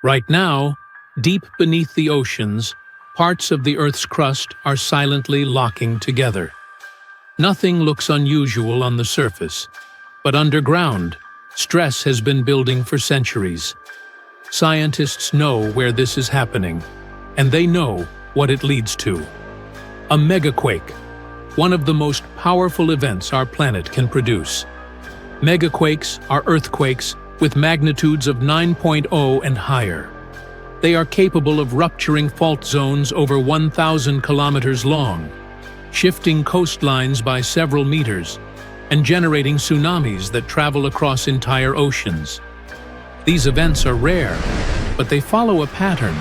Right now, deep beneath the oceans, parts of the Earth's crust are silently locking together. Nothing looks unusual on the surface, but underground, stress has been building for centuries. Scientists know where this is happening, and they know what it leads to. A megaquake, one of the most powerful events our planet can produce. Megaquakes are earthquakes with magnitudes of 9.0 and higher. They are capable of rupturing fault zones over 1,000 kilometers long, shifting coastlines by several meters, and generating tsunamis that travel across entire oceans. These events are rare, but they follow a pattern.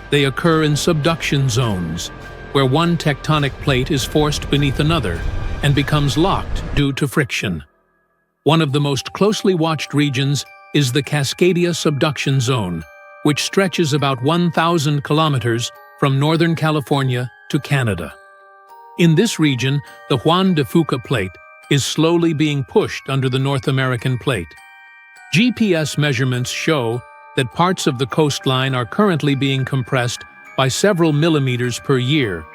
They occur in subduction zones, where one tectonic plate is forced beneath another and becomes locked due to friction. One of the most closely watched regions is the Cascadia subduction zone, which stretches about 1,000 kilometers from northern California to Canada. In this region, the Juan de Fuca plate is slowly being pushed under the North American plate. GPS measurements show that parts of the coastline are currently being compressed by several millimeters per year,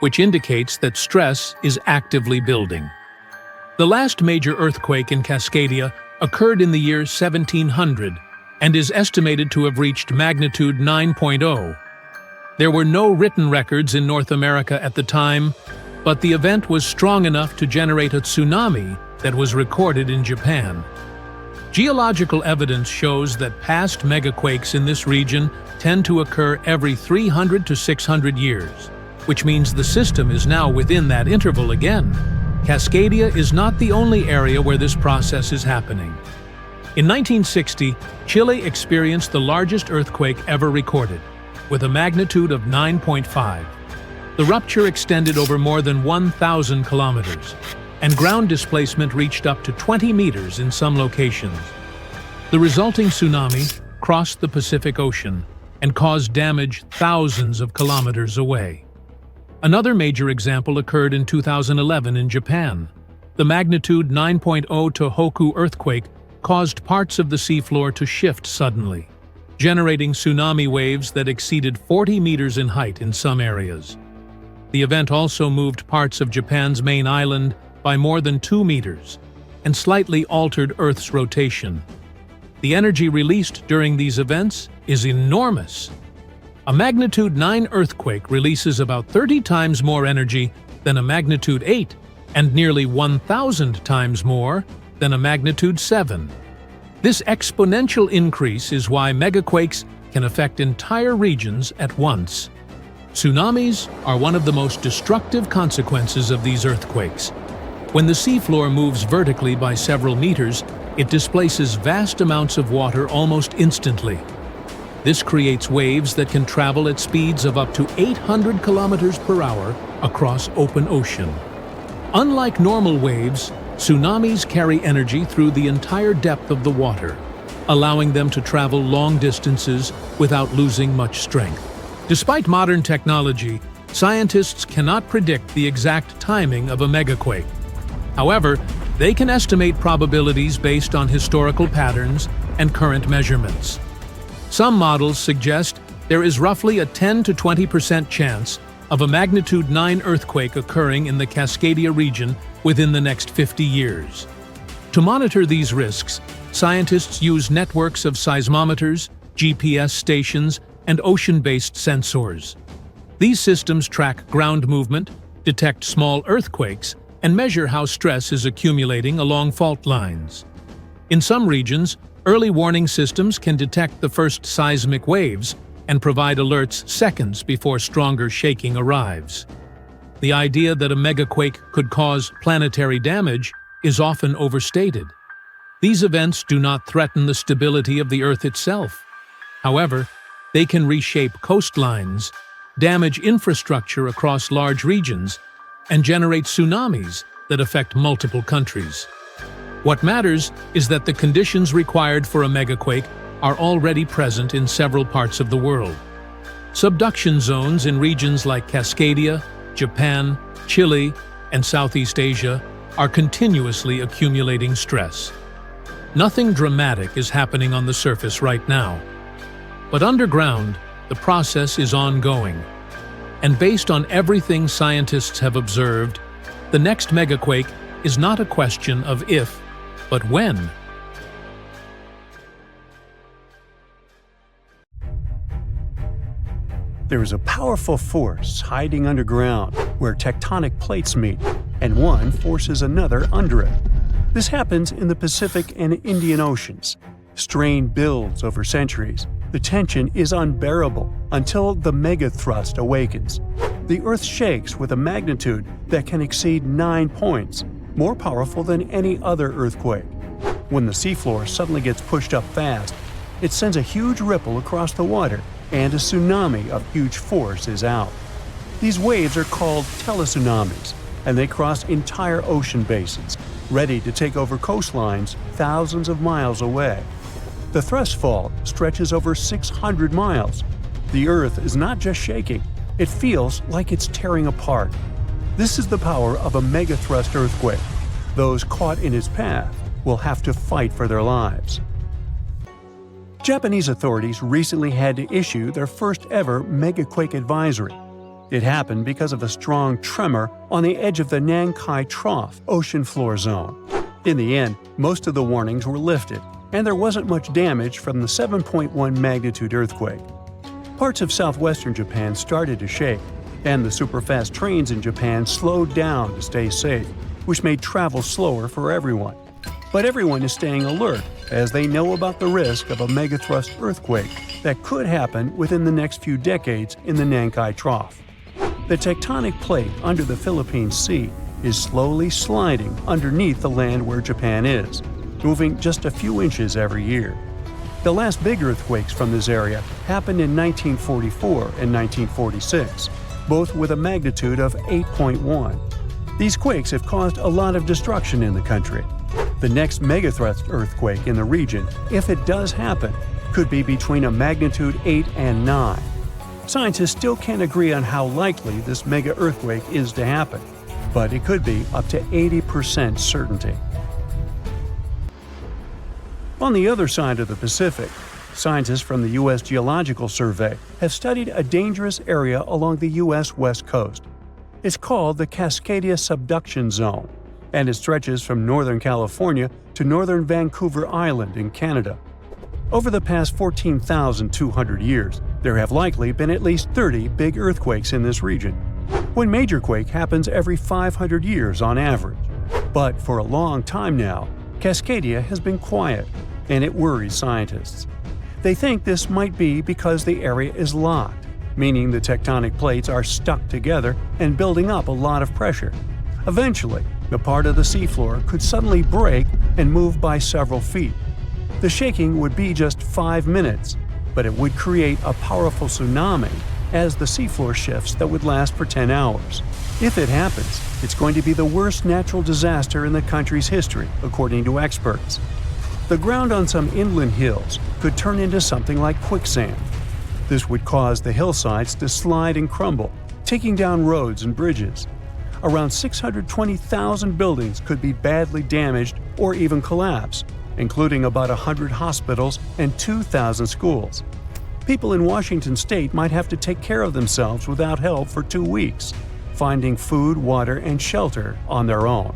which indicates that stress is actively building. The last major earthquake in Cascadia occurred in the year 1700 and is estimated to have reached magnitude 9.0. There were no written records in North America at the time, but the event was strong enough to generate a tsunami that was recorded in Japan. Geological evidence shows that past megaquakes in this region tend to occur every 300 to 600 years, which means the system is now within that interval again. Cascadia is not the only area where this process is happening. In 1960, Chile experienced the largest earthquake ever recorded, with a magnitude of 9.5. The rupture extended over more than 1,000 kilometers, and ground displacement reached up to 20 meters in some locations. The resulting tsunami crossed the Pacific Ocean and caused damage thousands of kilometers away. Another major example occurred in 2011 in Japan. The magnitude 9.0 Tohoku earthquake caused parts of the seafloor to shift suddenly, generating tsunami waves that exceeded 40 meters in height in some areas. The event also moved parts of Japan's main island by more than 2 meters and slightly altered Earth's rotation. The energy released during these events is enormous. A magnitude 9 earthquake releases about 30 times more energy than a magnitude 8 and nearly 1,000 times more than a magnitude 7. This exponential increase is why megaquakes can affect entire regions at once. Tsunamis are one of the most destructive consequences of these earthquakes. When the seafloor moves vertically by several meters, it displaces vast amounts of water almost instantly. This creates waves that can travel at speeds of up to 800 kilometers per hour across open ocean. Unlike normal waves, tsunamis carry energy through the entire depth of the water, allowing them to travel long distances without losing much strength. Despite modern technology, scientists cannot predict the exact timing of a megaquake. However, they can estimate probabilities based on historical patterns and current measurements. Some models suggest there is roughly a 10 to 20% chance of a magnitude 9 earthquake occurring in the Cascadia region within the next 50 years. To monitor these risks, scientists use networks of seismometers, GPS stations, and ocean-based sensors. These systems track ground movement, detect small earthquakes, and measure how stress is accumulating along fault lines. In some regions, early warning systems can detect the first seismic waves and provide alerts seconds before stronger shaking arrives. The idea that a megaquake could cause planetary damage is often overstated. These events do not threaten the stability of the Earth itself. However, they can reshape coastlines, damage infrastructure across large regions, and generate tsunamis that affect multiple countries. What matters is that the conditions required for a megaquake are already present in several parts of the world. Subduction zones in regions like Cascadia, Japan, Chile, and Southeast Asia are continuously accumulating stress. Nothing dramatic is happening on the surface right now. But underground, the process is ongoing. And based on everything scientists have observed, the next megaquake is not a question of if, but when. There is a powerful force hiding underground where tectonic plates meet, and one forces another under it. This happens in the Pacific and Indian Oceans. Strain builds over centuries. The tension is unbearable until the megathrust awakens. The Earth shakes with a magnitude that can exceed 9 points, more powerful than any other earthquake. When the seafloor suddenly gets pushed up fast, it sends a huge ripple across the water, and a tsunami of huge force is out. These waves are called teletsunamis, and they cross entire ocean basins, ready to take over coastlines thousands of miles away. The thrust fault stretches over 600 miles. The Earth is not just shaking, it feels like it's tearing apart. This is the power of a megathrust earthquake. Those caught in its path will have to fight for their lives. Japanese authorities recently had to issue their first ever megaquake advisory. It happened because of a strong tremor on the edge of the Nankai Trough ocean floor zone. In the end, most of the warnings were lifted, and there wasn't much damage from the 7.1 magnitude earthquake. Parts of southwestern Japan started to shake, and the superfast trains in Japan slowed down to stay safe, which made travel slower for everyone. But everyone is staying alert as they know about the risk of a megathrust earthquake that could happen within the next few decades in the Nankai Trough. The tectonic plate under the Philippine Sea is slowly sliding underneath the land where Japan is, moving just a few inches every year. The last big earthquakes from this area happened in 1944 and 1946, both with a magnitude of 8.1. These quakes have caused a lot of destruction in the country. The next megathrust earthquake in the region, if it does happen, could be between a magnitude 8 and 9. Scientists still can't agree on how likely this mega earthquake is to happen, but it could be up to 80% certainty. On the other side of the Pacific, scientists from the U.S. Geological Survey have studied a dangerous area along the U.S. West Coast. It's called the Cascadia Subduction Zone, and it stretches from northern California to northern Vancouver Island in Canada. Over the past 14,200 years, there have likely been at least 30 big earthquakes in this region. One major quake happens every 500 years on average. But for a long time now, Cascadia has been quiet, and it worries scientists. They think this might be because the area is locked, meaning the tectonic plates are stuck together and building up a lot of pressure. Eventually, the part of the seafloor could suddenly break and move by several feet. The shaking would be just 5 minutes, but it would create a powerful tsunami as the seafloor shifts that would last for 10 hours. If it happens, it's going to be the worst natural disaster in the country's history, according to experts. The ground on some inland hills could turn into something like quicksand. This would cause the hillsides to slide and crumble, taking down roads and bridges. Around 620,000 buildings could be badly damaged or even collapse, including about 100 hospitals and 2,000 schools. People in Washington state might have to take care of themselves without help for 2 weeks, finding food, water, and shelter on their own.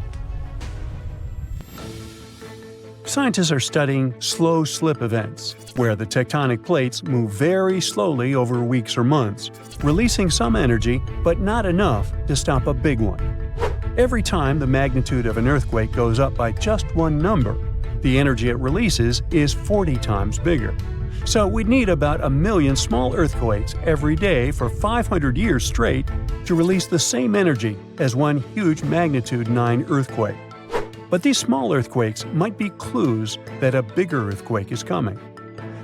Scientists are studying slow slip events, where the tectonic plates move very slowly over weeks or months, releasing some energy but not enough to stop a big one. Every time the magnitude of an earthquake goes up by just one number, the energy it releases is 40 times bigger. So we'd need about 1 million small earthquakes every day for 500 years straight to release the same energy as one huge magnitude 9 earthquake. But these small earthquakes might be clues that a bigger earthquake is coming.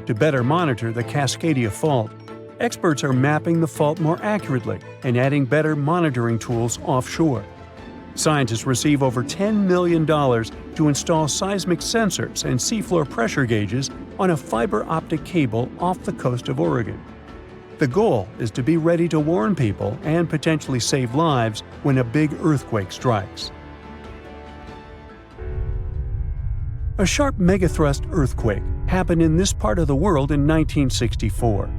To better monitor the Cascadia Fault, experts are mapping the fault more accurately and adding better monitoring tools offshore. Scientists receive over $10 million to install seismic sensors and seafloor pressure gauges on a fiber optic cable off the coast of Oregon. The goal is to be ready to warn people and potentially save lives when a big earthquake strikes. A sharp megathrust earthquake happened in this part of the world in 1964.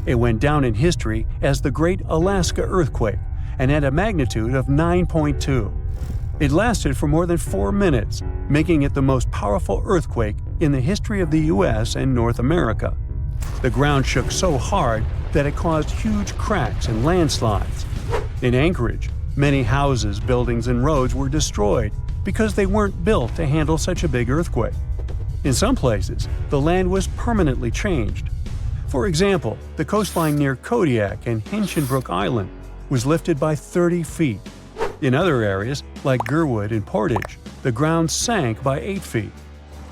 It went down in history as the Great Alaska Earthquake and had a magnitude of 9.2. It lasted for more than 4 minutes, making it the most powerful earthquake in the history of the U.S. and North America. The ground shook so hard that it caused huge cracks and landslides. In Anchorage, many houses, buildings, and roads were destroyed because they weren't built to handle such a big earthquake. In some places, the land was permanently changed. For example, the coastline near Kodiak and Hinchinbrook Island was lifted by 30 feet. In other areas, like Gerwood and Portage, the ground sank by 8 feet.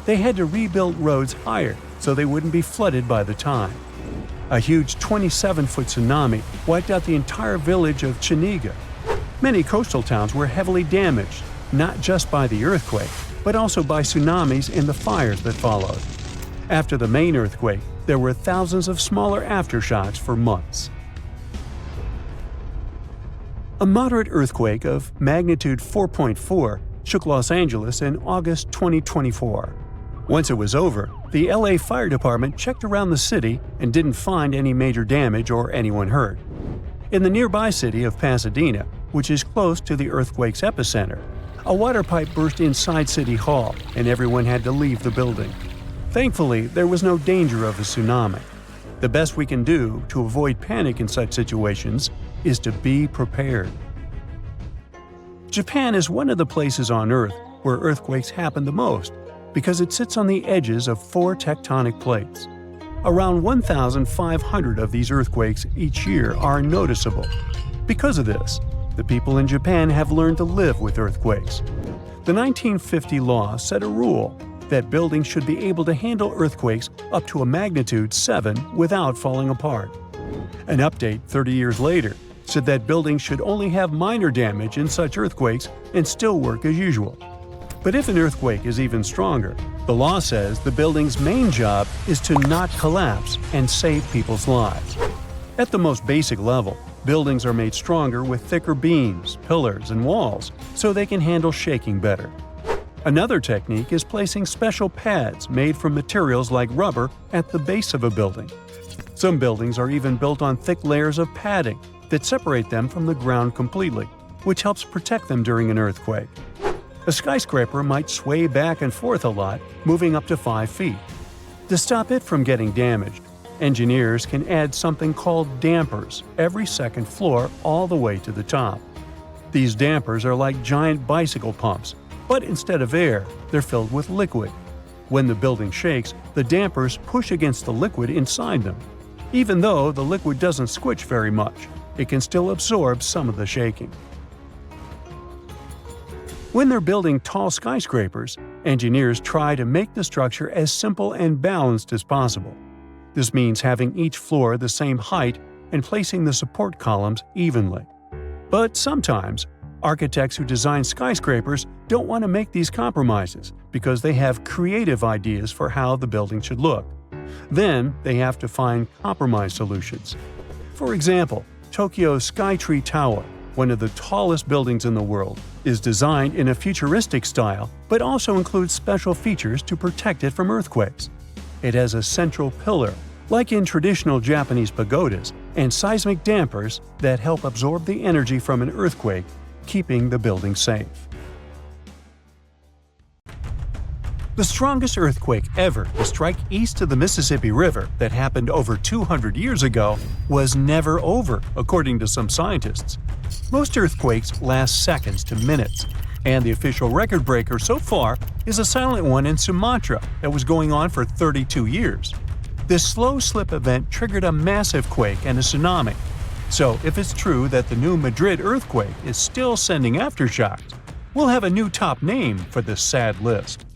They had to rebuild roads higher so they wouldn't be flooded by the time. A huge 27-foot tsunami wiped out the entire village of Chiniga. Many coastal towns were heavily damaged, not just by the earthquake, but also by tsunamis and the fires that followed. After the main earthquake, there were thousands of smaller aftershocks for months. A moderate earthquake of magnitude 4.4 shook Los Angeles in August 2024. Once it was over, the LA Fire Department checked around the city and didn't find any major damage or anyone hurt. In the nearby city of Pasadena, which is close to the earthquake's epicenter, a water pipe burst inside City Hall and everyone had to leave the building. Thankfully, there was no danger of a tsunami. The best we can do to avoid panic in such situations is to be prepared. Japan is one of the places on Earth where earthquakes happen the most because it sits on the edges of 4 tectonic plates. Around 1,500 of these earthquakes each year are noticeable. Because of this, the people in Japan have learned to live with earthquakes. The 1950 law set a rule that buildings should be able to handle earthquakes up to a magnitude 7 without falling apart. An update 30 years later said that buildings should only have minor damage in such earthquakes and still work as usual. But if an earthquake is even stronger, the law says the building's main job is to not collapse and save people's lives. At the most basic level, buildings are made stronger with thicker beams, pillars, and walls so they can handle shaking better. Another technique is placing special pads made from materials like rubber at the base of a building. Some buildings are even built on thick layers of padding that separate them from the ground completely, which helps protect them during an earthquake. A skyscraper might sway back and forth a lot, moving up to 5 feet. To stop it from getting damaged, engineers can add something called dampers every second floor all the way to the top. These dampers are like giant bicycle pumps, but instead of air, they're filled with liquid. When the building shakes, the dampers push against the liquid inside them. Even though the liquid doesn't squish very much, it can still absorb some of the shaking. When they're building tall skyscrapers, engineers try to make the structure as simple and balanced as possible. This means having each floor the same height and placing the support columns evenly. But sometimes, architects who design skyscrapers don't want to make these compromises because they have creative ideas for how the building should look. Then they have to find compromise solutions. For example, Tokyo's Skytree Tower, one of the tallest buildings in the world, is designed in a futuristic style but also includes special features to protect it from earthquakes. It has a central pillar, like in traditional Japanese pagodas, and seismic dampers that help absorb the energy from an earthquake, keeping the building safe. The strongest earthquake ever to strike east of the Mississippi River that happened over 200 years ago was never over, according to some scientists. Most earthquakes last seconds to minutes, and the official record breaker so far is a silent one in Sumatra that was going on for 32 years. This slow slip event triggered a massive quake and a tsunami. So if it's true that the new Madrid earthquake is still sending aftershocks, we'll have a new top name for this sad list.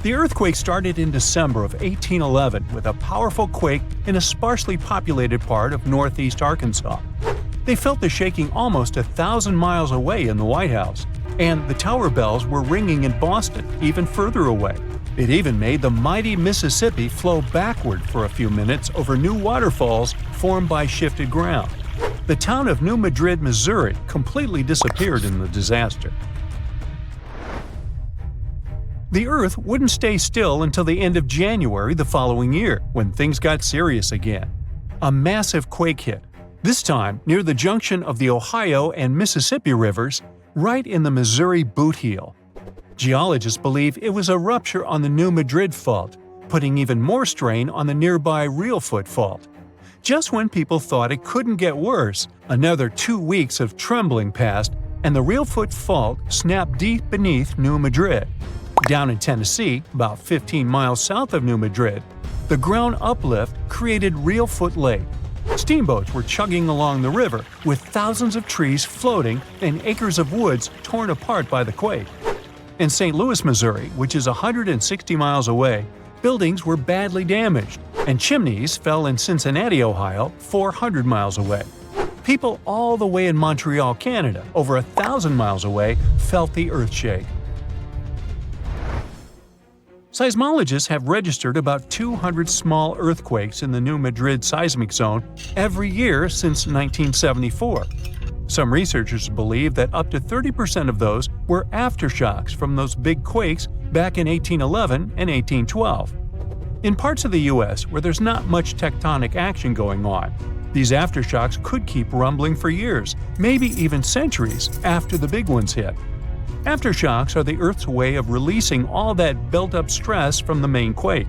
The earthquake started in December of 1811 with a powerful quake in a sparsely populated part of northeast Arkansas. They felt the shaking almost 1,000 miles away in the White House, and the tower bells were ringing in Boston, even further away. It even made the mighty Mississippi flow backward for a few minutes over new waterfalls formed by shifted ground. The town of New Madrid, Missouri, completely disappeared in the disaster. The Earth wouldn't stay still until the end of January the following year, when things got serious again. A massive quake hit, this time near the junction of the Ohio and Mississippi rivers, right in the Missouri boot heel. Geologists believe it was a rupture on the New Madrid Fault, putting even more strain on the nearby Reelfoot Fault. Just when people thought it couldn't get worse, another 2 weeks of trembling passed, and the Reelfoot Fault snapped deep beneath New Madrid. Down in Tennessee, about 15 miles south of New Madrid, the ground uplift created Reelfoot Lake. Steamboats were chugging along the river, with thousands of trees floating and acres of woods torn apart by the quake. In St. Louis, Missouri, which is 160 miles away, buildings were badly damaged, and chimneys fell in Cincinnati, Ohio, 400 miles away. People all the way in Montreal, Canada, over 1,000 miles away, felt the earthshake. Seismologists have registered about 200 small earthquakes in the New Madrid seismic zone every year since 1974. Some researchers believe that up to 30% of those were aftershocks from those big quakes back in 1811 and 1812. In parts of the U.S. where there's not much tectonic action going on, these aftershocks could keep rumbling for years, maybe even centuries, after the big ones hit. Aftershocks are the Earth's way of releasing all that built-up stress from the main quake.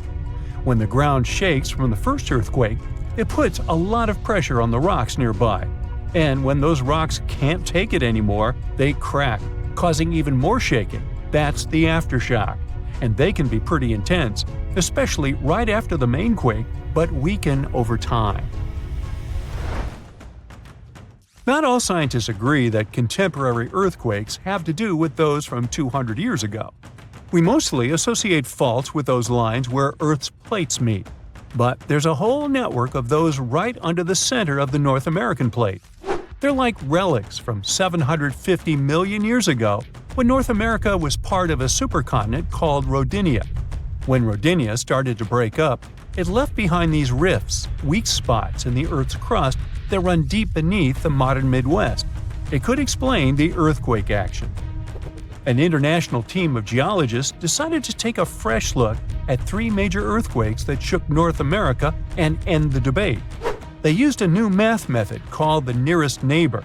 When the ground shakes from the first earthquake, it puts a lot of pressure on the rocks nearby. And when those rocks can't take it anymore, they crack, causing even more shaking. That's the aftershock. And they can be pretty intense, especially right after the main quake, but weaken over time. Not all scientists agree that contemporary earthquakes have to do with those from 200 years ago. We mostly associate faults with those lines where Earth's plates meet. But there's a whole network of those right under the center of the North American plate. They're like relics from 750 million years ago, when North America was part of a supercontinent called Rodinia. When Rodinia started to break up, it left behind these rifts, weak spots in the Earth's crust that run deep beneath the modern Midwest. It could explain the earthquake action. An international team of geologists decided to take a fresh look at 3 major earthquakes that shook North America and end the debate. They used a new math method called the nearest neighbor.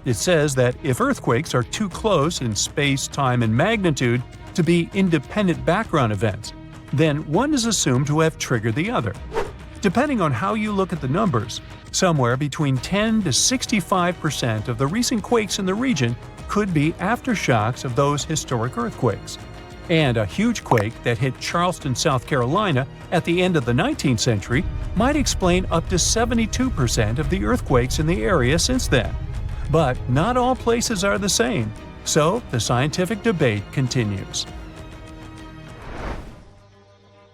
It says that if earthquakes are too close in space, time, and magnitude to be independent background events, then one is assumed to have triggered the other. Depending on how you look at the numbers, somewhere between 10 to 65% of the recent quakes in the region could be aftershocks of those historic earthquakes. And a huge quake that hit Charleston, South Carolina at the end of the 19th century might explain up to 72% of the earthquakes in the area since then. But not all places are the same, so the scientific debate continues.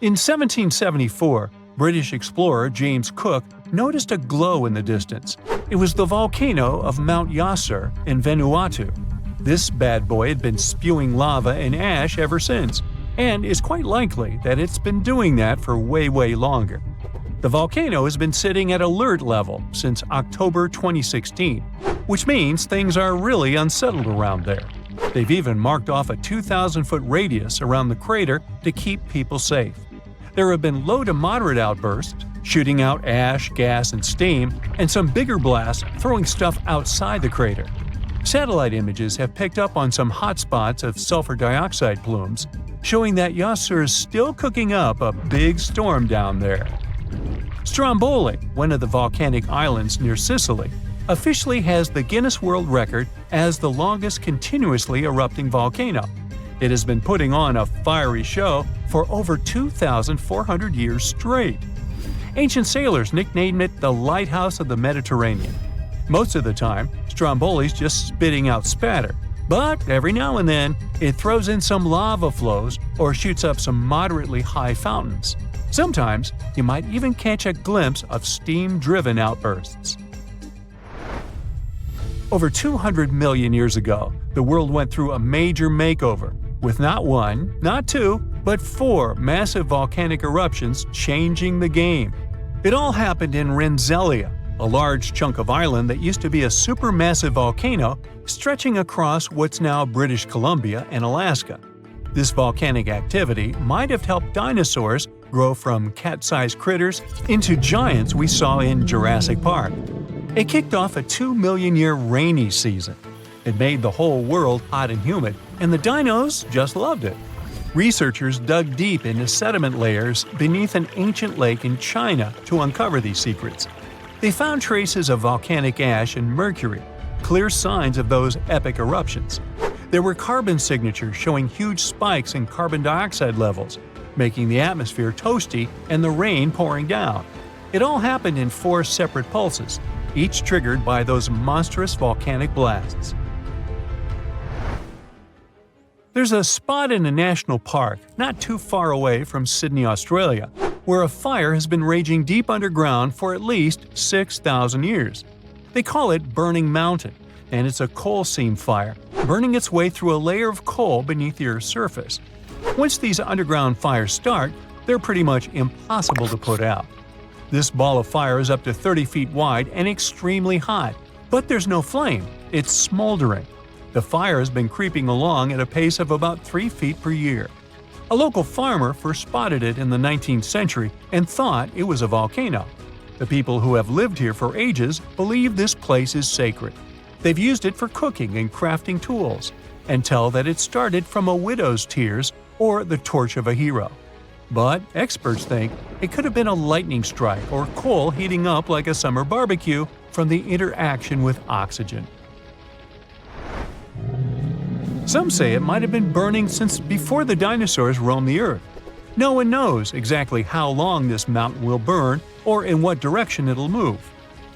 In 1774, British explorer James Cook noticed a glow in the distance. It was the volcano of Mount Yasur in Vanuatu. This bad boy had been spewing lava and ash ever since, and it's quite likely that it's been doing that for way longer. The volcano has been sitting at alert level since October 2016, which means things are really unsettled around there. They've even marked off a 2,000-foot radius around the crater to keep people safe. There have been low to moderate outbursts, shooting out ash, gas, and steam, and some bigger blasts throwing stuff outside the crater. Satellite images have picked up on some hot spots of sulfur dioxide plumes, showing that Yasur is still cooking up a big storm down there. Stromboli, one of the volcanic islands near Sicily, officially has the Guinness World Record as the longest continuously erupting volcano. It has been putting on a fiery show for over 2,400 years straight. Ancient sailors nicknamed it the Lighthouse of the Mediterranean. Most of the time, Stromboli's just spitting out spatter, but every now and then, it throws in some lava flows or shoots up some moderately high fountains. Sometimes, you might even catch a glimpse of steam-driven outbursts. Over 200 million years ago, the world went through a major makeover, with not 1, not 2, but 4 massive volcanic eruptions changing the game. It all happened in Rensselaer, a large chunk of island that used to be a supermassive volcano stretching across what's now British Columbia and Alaska. This volcanic activity might have helped dinosaurs grow from cat-sized critters into giants we saw in Jurassic Park. It kicked off a 2-million-year rainy season. It made the whole world hot and humid, and the dinos just loved it. Researchers dug deep into sediment layers beneath an ancient lake in China to uncover these secrets. They found traces of volcanic ash and mercury, clear signs of those epic eruptions. There were carbon signatures showing huge spikes in carbon dioxide levels, making the atmosphere toasty and the rain pouring down. It all happened in 4 separate pulses, each triggered by those monstrous volcanic blasts. There's a spot in a national park not too far away from Sydney, Australia, where a fire has been raging deep underground for at least 6,000 years. They call it Burning Mountain, and it's a coal seam fire, burning its way through a layer of coal beneath the Earth's surface. Once these underground fires start, they're pretty much impossible to put out. This ball of fire is up to 30 feet wide and extremely hot, but there's no flame, it's smoldering. The fire has been creeping along at a pace of about 3 feet per year. A local farmer first spotted it in the 19th century and thought it was a volcano. The people who have lived here for ages believe this place is sacred. They've used it for cooking and crafting tools, and tell that it started from a widow's tears or the torch of a hero. But experts think it could have been a lightning strike or coal heating up like a summer barbecue from the interaction with oxygen. Some say it might have been burning since before the dinosaurs roamed the Earth. No one knows exactly how long this mountain will burn or in what direction it'll move.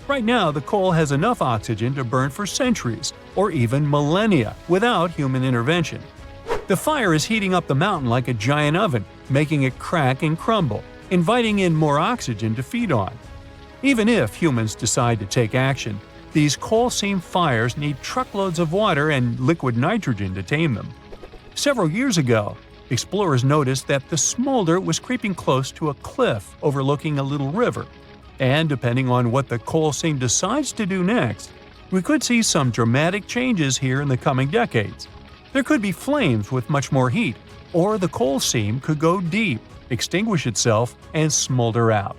Right now, the coal has enough oxygen to burn for centuries or even millennia without human intervention. The fire is heating up the mountain like a giant oven, making it crack and crumble, inviting in more oxygen to feed on. Even if humans decide to take action, these coal seam fires need truckloads of water and liquid nitrogen to tame them. Several years ago, explorers noticed that the smolder was creeping close to a cliff overlooking a little river. And depending on what the coal seam decides to do next, we could see some dramatic changes here in the coming decades. There could be flames with much more heat, or the coal seam could go deep, extinguish itself, and smolder out.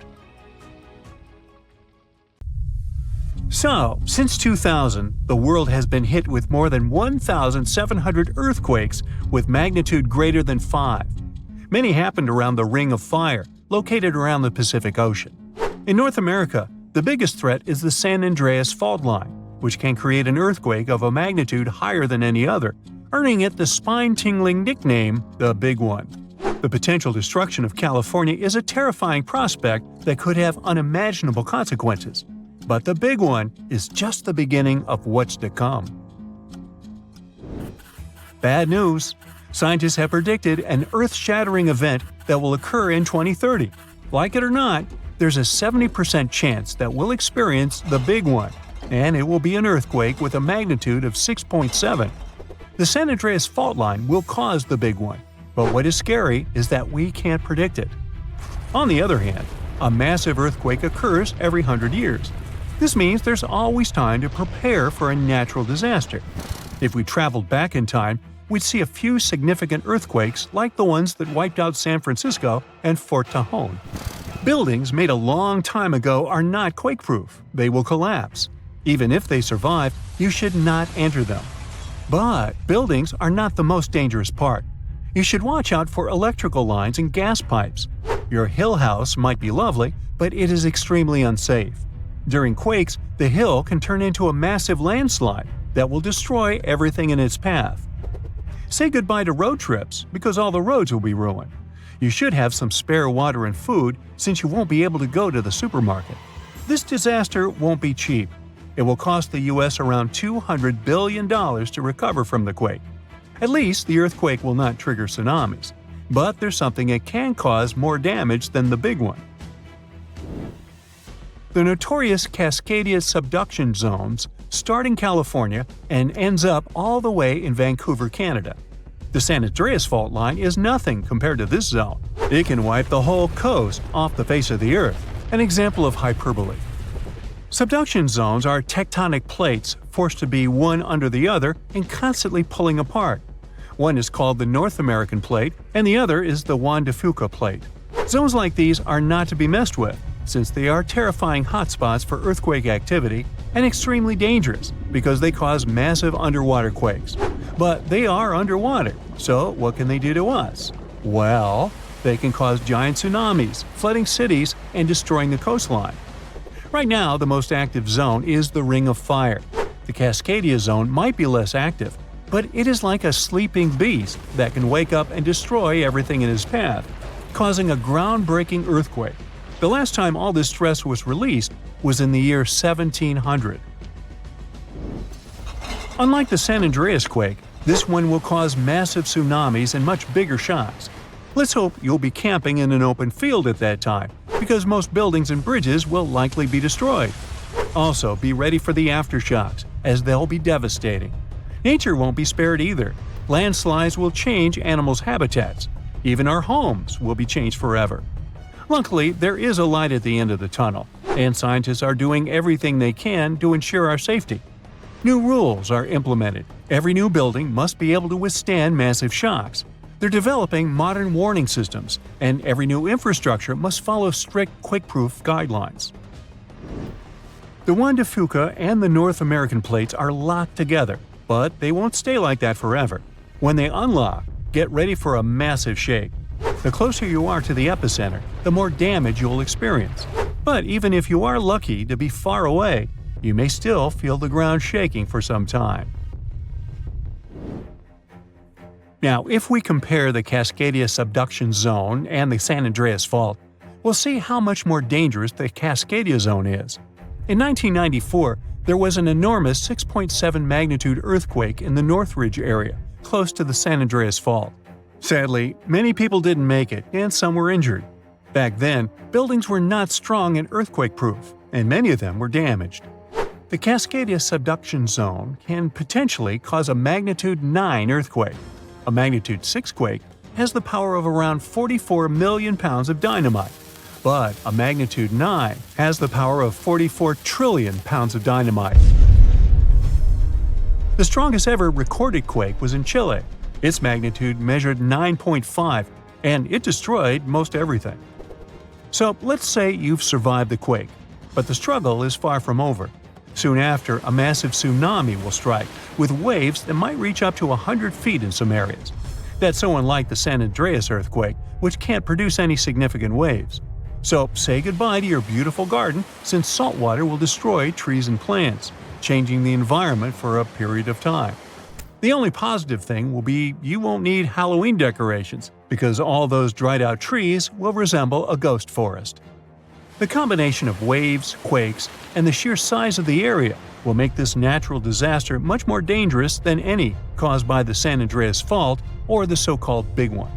So, since 2000, the world has been hit with more than 1,700 earthquakes with magnitude greater than 5. Many happened around the Ring of Fire, located around the Pacific Ocean. In North America, the biggest threat is the San Andreas Fault Line, which can create an earthquake of a magnitude higher than any other, earning it the spine-tingling nickname, the Big One. The potential destruction of California is a terrifying prospect that could have unimaginable consequences. But the Big One is just the beginning of what's to come. Bad news! Scientists have predicted an earth-shattering event that will occur in 2030. Like it or not, there's a 70% chance that we'll experience the Big One, and it will be an earthquake with a magnitude of 6.7. The San Andreas Fault Line will cause the Big One, but what is scary is that we can't predict it. On the other hand, a massive earthquake occurs every 100 years. This means there's always time to prepare for a natural disaster. If we traveled back in time, we'd see a few significant earthquakes like the ones that wiped out San Francisco and Fort Tejon. Buildings made a long time ago are not quake-proof. They will collapse. Even if they survive, you should not enter them. But buildings are not the most dangerous part. You should watch out for electrical lines and gas pipes. Your hill house might be lovely, but it is extremely unsafe. During quakes, the hill can turn into a massive landslide that will destroy everything in its path. Say goodbye to road trips because all the roads will be ruined. You should have some spare water and food since you won't be able to go to the supermarket. This disaster won't be cheap. It will cost the U.S. around $200 billion to recover from the quake. At least the earthquake will not trigger tsunamis. But there's something it can cause more damage than the Big One. The notorious Cascadia subduction zones start in California and ends up all the way in Vancouver, Canada. The San Andreas Fault Line is nothing compared to this zone. It can wipe the whole coast off the face of the Earth, an example of hyperbole. Subduction zones are tectonic plates forced to be one under the other and constantly pulling apart. One is called the North American Plate, and the other is the Juan de Fuca Plate. Zones like these are not to be messed with, since they are terrifying hotspots for earthquake activity and extremely dangerous because they cause massive underwater quakes. But they are underwater, so what can they do to us? Well, they can cause giant tsunamis, flooding cities, and destroying the coastline. Right now, the most active zone is the Ring of Fire. The Cascadia zone might be less active, but it is like a sleeping beast that can wake up and destroy everything in its path, causing a groundbreaking earthquake. The last time all this stress was released was in the year 1700. Unlike the San Andreas quake, this one will cause massive tsunamis and much bigger shocks. Let's hope you'll be camping in an open field at that time, because most buildings and bridges will likely be destroyed. Also, be ready for the aftershocks, as they'll be devastating. Nature won't be spared either. Landslides will change animals' habitats. Even our homes will be changed forever. Luckily, there is a light at the end of the tunnel, and scientists are doing everything they can to ensure our safety. New rules are implemented. Every new building must be able to withstand massive shocks. They're developing modern warning systems, and every new infrastructure must follow strict quake-proof guidelines. The Juan de Fuca and the North American plates are locked together, but they won't stay like that forever. When they unlock, get ready for a massive shake. The closer you are to the epicenter, the more damage you'll experience. But even if you are lucky to be far away, you may still feel the ground shaking for some time. Now, if we compare the Cascadia subduction zone and the San Andreas fault, we'll see how much more dangerous the Cascadia zone is. In 1994, there was an enormous 6.7 magnitude earthquake in the Northridge area, close to the San Andreas fault. Sadly, many people didn't make it, and some were injured. Back then, buildings were not strong and earthquake-proof, and many of them were damaged. The Cascadia subduction zone can potentially cause a magnitude 9 earthquake. A magnitude 6 quake has the power of around 44 million pounds of dynamite, but a magnitude 9 has the power of 44 trillion pounds of dynamite. The strongest ever recorded quake was in Chile. Its magnitude measured 9.5, and it destroyed most everything. So let's say you've survived the quake, but the struggle is far from over. Soon after, a massive tsunami will strike, with waves that might reach up to 100 feet in some areas. That's so unlike the San Andreas earthquake, which can't produce any significant waves. So say goodbye to your beautiful garden, since salt water will destroy trees and plants, changing the environment for a period of time. The only positive thing will be you won't need Halloween decorations, because all those dried-out trees will resemble a ghost forest. The combination of waves, quakes, and the sheer size of the area will make this natural disaster much more dangerous than any caused by the San Andreas fault or the so-called Big One.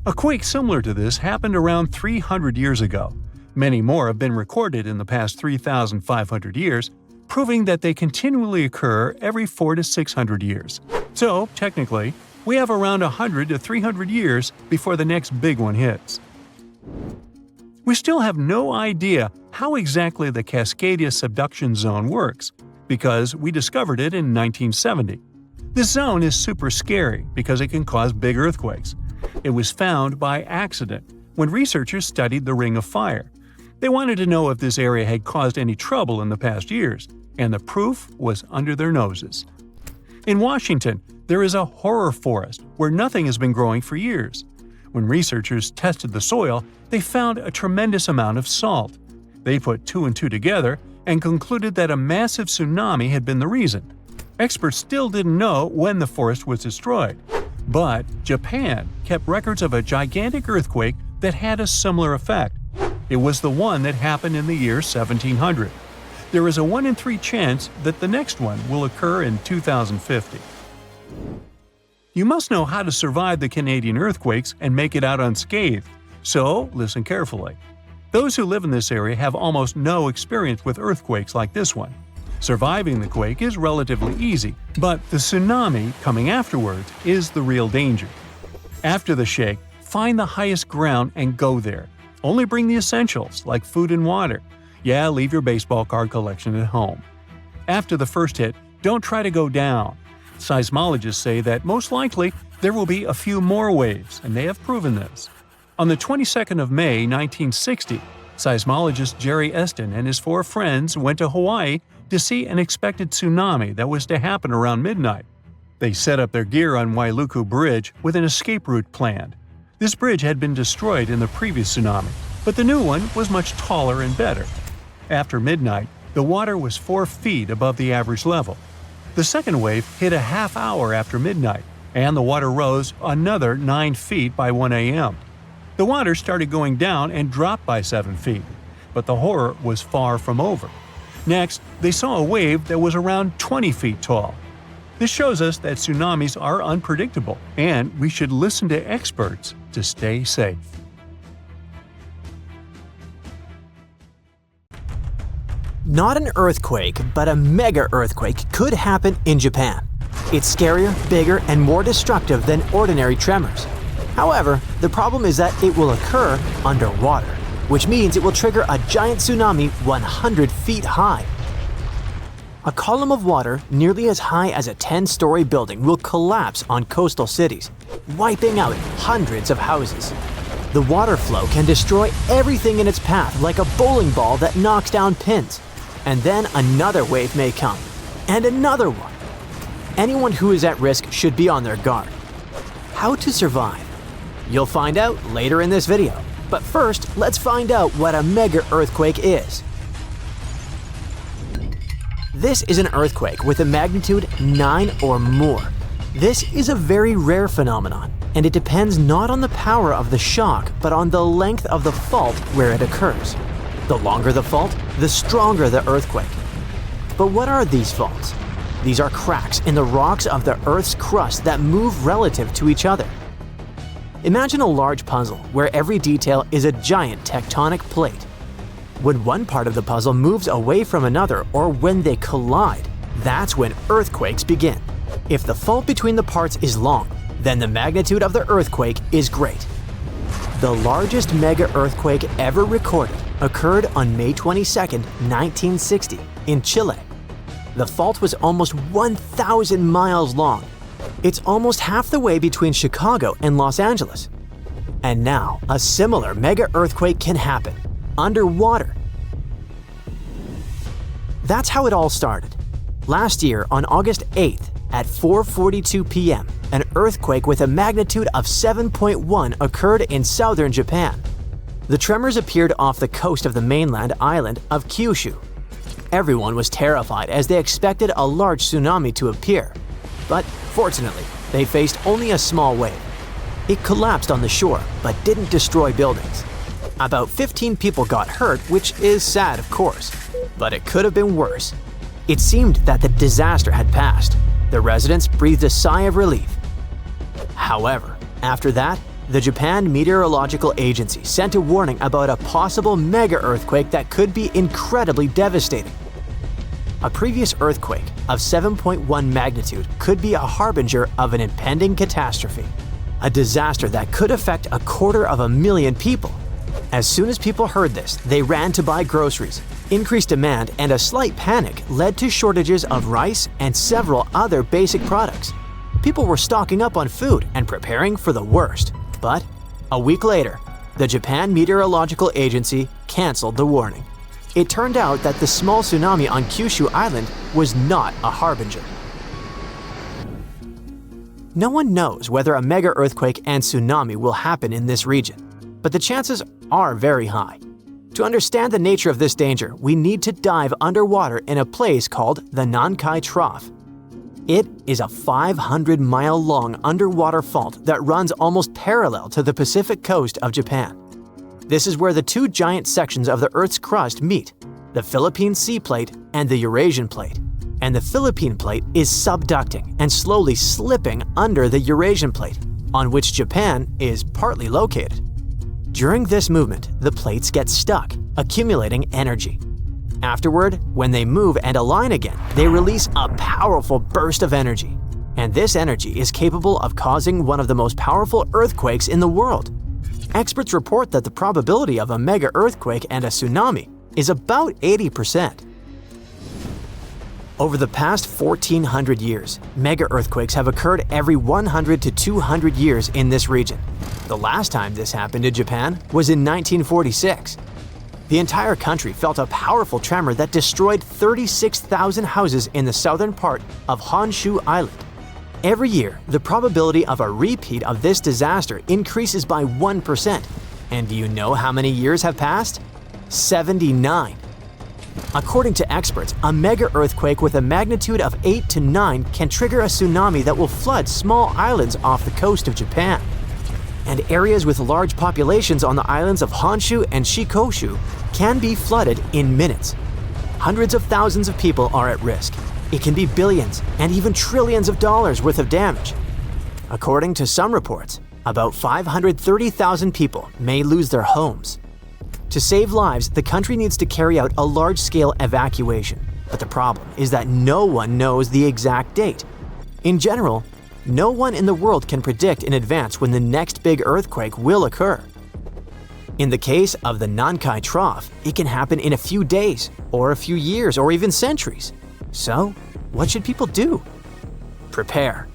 A quake similar to this happened around 300 years ago. Many more have been recorded in the past 3,500 years, proving that they continually occur every 400 to 600 years. So, technically, we have around 100 to 300 years before the next big one hits. We still have no idea how exactly the Cascadia subduction zone works, because we discovered it in 1970. This zone is super scary because it can cause big earthquakes. It was found by accident when researchers studied the Ring of Fire. They wanted to know if this area had caused any trouble in the past years, and the proof was under their noses. In Washington, there is a horror forest where nothing has been growing for years. When researchers tested the soil, they found a tremendous amount of salt. They put two and two together and concluded that a massive tsunami had been the reason. Experts still didn't know when the forest was destroyed, but Japan kept records of a gigantic earthquake that had a similar effect. It was the one that happened in the year 1700. There is a 1 in 3 chance that the next one will occur in 2050. You must know how to survive the Canadian earthquakes and make it out unscathed, so listen carefully. Those who live in this area have almost no experience with earthquakes like this one. Surviving the quake is relatively easy, but the tsunami coming afterwards is the real danger. After the shake, find the highest ground and go there. Only bring the essentials, like food and water. Yeah, leave your baseball card collection at home. After the first hit, don't try to go down. Seismologists say that most likely there will be a few more waves, and they have proven this. On the 22nd of May 1960, seismologist Jerry Eston and his 4 friends went to Hawaii to see an expected tsunami that was to happen around midnight. They set up their gear on Wailuku Bridge with an escape route planned. This bridge had been destroyed in the previous tsunami, but the new one was much taller and better. After midnight, the water was 4 feet above the average level. The second wave hit a half hour after midnight, and the water rose another 9 feet by 1 a.m. The water started going down and dropped by 7 feet, but the horror was far from over. Next, they saw a wave that was around 20 feet tall. This shows us that tsunamis are unpredictable, and we should listen to experts to stay safe. Not an earthquake, but a mega-earthquake could happen in Japan. It's scarier, bigger, and more destructive than ordinary tremors. However, the problem is that it will occur underwater, which means it will trigger a giant tsunami 100 feet high. A column of water nearly as high as a 10-story building will collapse on coastal cities, wiping out hundreds of houses. The water flow can destroy everything in its path like a bowling ball that knocks down pins. And then another wave may come, and another one. Anyone who is at risk should be on their guard. How to survive? You'll find out later in this video. But first, let's find out what a mega-earthquake is. This is an earthquake with a magnitude 9 or more. This is a very rare phenomenon, and it depends not on the power of the shock, but on the length of the fault where it occurs. The longer the fault, the stronger the earthquake. But what are these faults? These are cracks in the rocks of the Earth's crust that move relative to each other. Imagine a large puzzle where every detail is a giant tectonic plate. When one part of the puzzle moves away from another or when they collide, that's when earthquakes begin. If the fault between the parts is long, then the magnitude of the earthquake is great. The largest mega-earthquake ever recorded occurred on May 22, 1960, in Chile. The fault was almost 1,000 miles long. It's almost half the way between Chicago and Los Angeles. And now, a similar mega-earthquake can happen, underwater. That's how it all started. Last year, on August 8th, at 4:42 p.m., an earthquake with a magnitude of 7.1 occurred in southern Japan. The tremors appeared off the coast of the mainland island of Kyushu. Everyone was terrified as they expected a large tsunami to appear. But fortunately, they faced only a small wave. It collapsed on the shore, but didn't destroy buildings. About 15 people got hurt, which is sad, of course. But it could have been worse. It seemed that the disaster had passed. The residents breathed a sigh of relief. However, after that, the Japan Meteorological Agency sent a warning about a possible mega-earthquake that could be incredibly devastating. A previous earthquake of 7.1 magnitude could be a harbinger of an impending catastrophe, a disaster that could affect 250,000 people. As soon as people heard this, they ran to buy groceries. Increased demand and a slight panic led to shortages of rice and several other basic products. People were stocking up on food and preparing for the worst. But a week later, the Japan Meteorological Agency canceled the warning. It turned out that the small tsunami on Kyushu Island was not a harbinger. No one knows whether a mega-earthquake and tsunami will happen in this region, but the chances are very high. To understand the nature of this danger, we need to dive underwater in a place called the Nankai Trough. It is a 500-mile-long underwater fault that runs almost parallel to the Pacific coast of Japan. This is where the two giant sections of the Earth's crust meet, the Philippine Sea Plate and the Eurasian Plate. And the Philippine Plate is subducting and slowly slipping under the Eurasian Plate, on which Japan is partly located. During this movement, the plates get stuck, accumulating energy. Afterward, when they move and align again, they release a powerful burst of energy. And this energy is capable of causing one of the most powerful earthquakes in the world. Experts report that the probability of a mega-earthquake and a tsunami is about 80%. Over the past 1,400 years, mega earthquakes have occurred every 100 to 200 years in this region. The last time this happened in Japan was in 1946. The entire country felt a powerful tremor that destroyed 36,000 houses in the southern part of Honshu Island. Every year, the probability of a repeat of this disaster increases by 1%. And do you know how many years have passed? 79. According to experts, a mega earthquake with a magnitude of 8 to 9 can trigger a tsunami that will flood small islands off the coast of Japan. And areas with large populations on the islands of Honshu and Shikoku can be flooded in minutes. Hundreds of thousands of people are at risk. It can be billions and even trillions of dollars worth of damage. According to some reports, about 530,000 people may lose their homes. To save lives, the country needs to carry out a large-scale evacuation, but the problem is that no one knows the exact date. In general, no one in the world can predict in advance when the next big earthquake will occur. In the case of the Nankai Trough, it can happen in a few days, or a few years, or even centuries. So, what should people do? Prepare.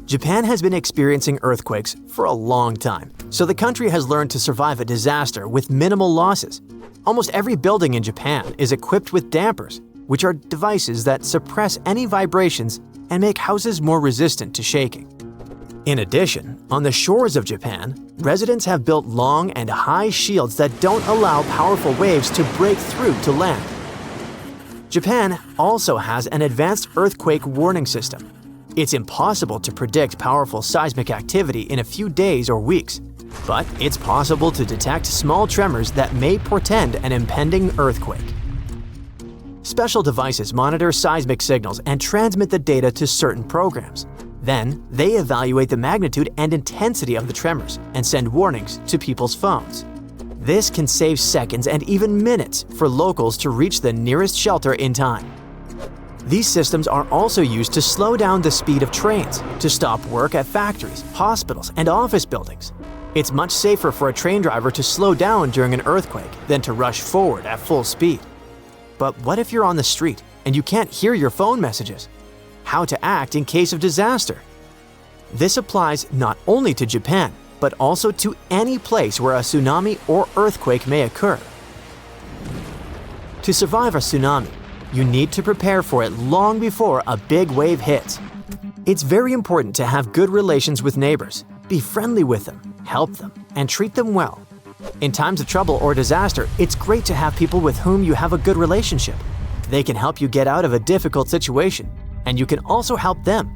Japan has been experiencing earthquakes for a long time, so the country has learned to survive a disaster with minimal losses. Almost every building in Japan is equipped with dampers, which are devices that suppress any vibrations and make houses more resistant to shaking. In addition, on the shores of Japan, residents have built long and high shields that don't allow powerful waves to break through to land. Japan also has an advanced earthquake warning system. It's impossible to predict powerful seismic activity in a few days or weeks, but it's possible to detect small tremors that may portend an impending earthquake. Special devices monitor seismic signals and transmit the data to certain programs. Then, they evaluate the magnitude and intensity of the tremors and send warnings to people's phones. This can save seconds and even minutes for locals to reach the nearest shelter in time. These systems are also used to slow down the speed of trains, to stop work at factories, hospitals, and office buildings. It's much safer for a train driver to slow down during an earthquake than to rush forward at full speed. But what if you're on the street and you can't hear your phone messages? How to act in case of disaster? This applies not only to Japan, but also to any place where a tsunami or earthquake may occur. To survive a tsunami, you need to prepare for it long before a big wave hits. It's very important to have good relations with neighbors. Be friendly with them, help them, and treat them well. In times of trouble or disaster, it's great to have people with whom you have a good relationship. They can help you get out of a difficult situation, and you can also help them.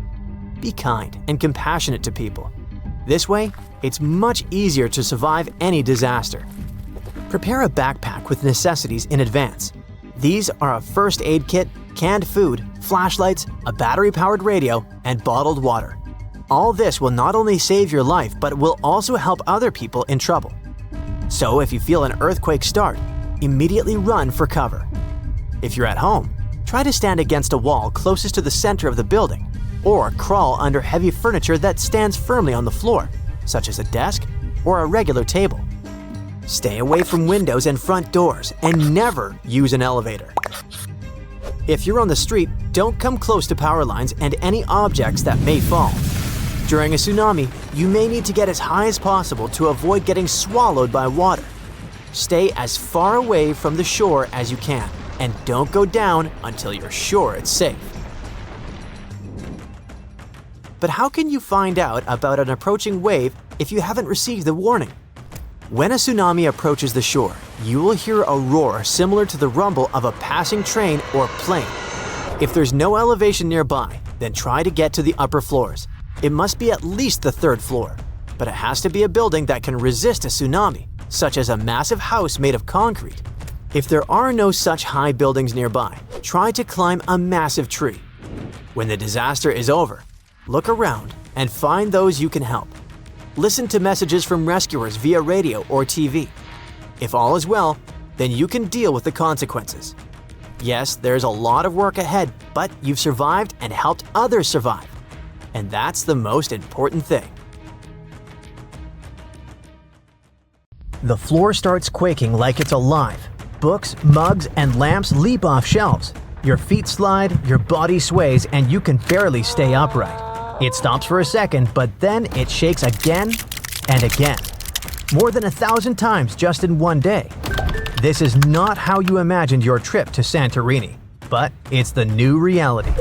Be kind and compassionate to people. This way, it's much easier to survive any disaster. Prepare a backpack with necessities in advance. These are a first aid kit, canned food, flashlights, a battery-powered radio, and bottled water. All this will not only save your life, but will also help other people in trouble. So if you feel an earthquake start, immediately run for cover. If you're at home, try to stand against a wall closest to the center of the building, or crawl under heavy furniture that stands firmly on the floor, such as a desk or a regular table. Stay away from windows and front doors, and never use an elevator. If you're on the street, don't come close to power lines and any objects that may fall. During a tsunami, you may need to get as high as possible to avoid getting swallowed by water. Stay as far away from the shore as you can, and don't go down until you're sure it's safe. But how can you find out about an approaching wave if you haven't received the warning? When a tsunami approaches the shore, you will hear a roar similar to the rumble of a passing train or plane. If there's no elevation nearby, then try to get to the upper floors. It must be at least the third floor, but it has to be a building that can resist a tsunami, such as a massive house made of concrete. If there are no such high buildings nearby, try to climb a massive tree. When the disaster is over, look around and find those you can help. Listen to messages from rescuers via radio or TV. If all is well, then you can deal with the consequences. Yes, there's a lot of work ahead, but you've survived and helped others survive. And that's the most important thing. The floor starts quaking like it's alive, Books, mugs, and lamps leap off shelves. Your feet slide, your body sways, and you can barely stay upright. It stops for a second, but then it shakes again and again. More than 1,000 times just in one day. This is not how you imagined your trip to Santorini, but it's the new reality.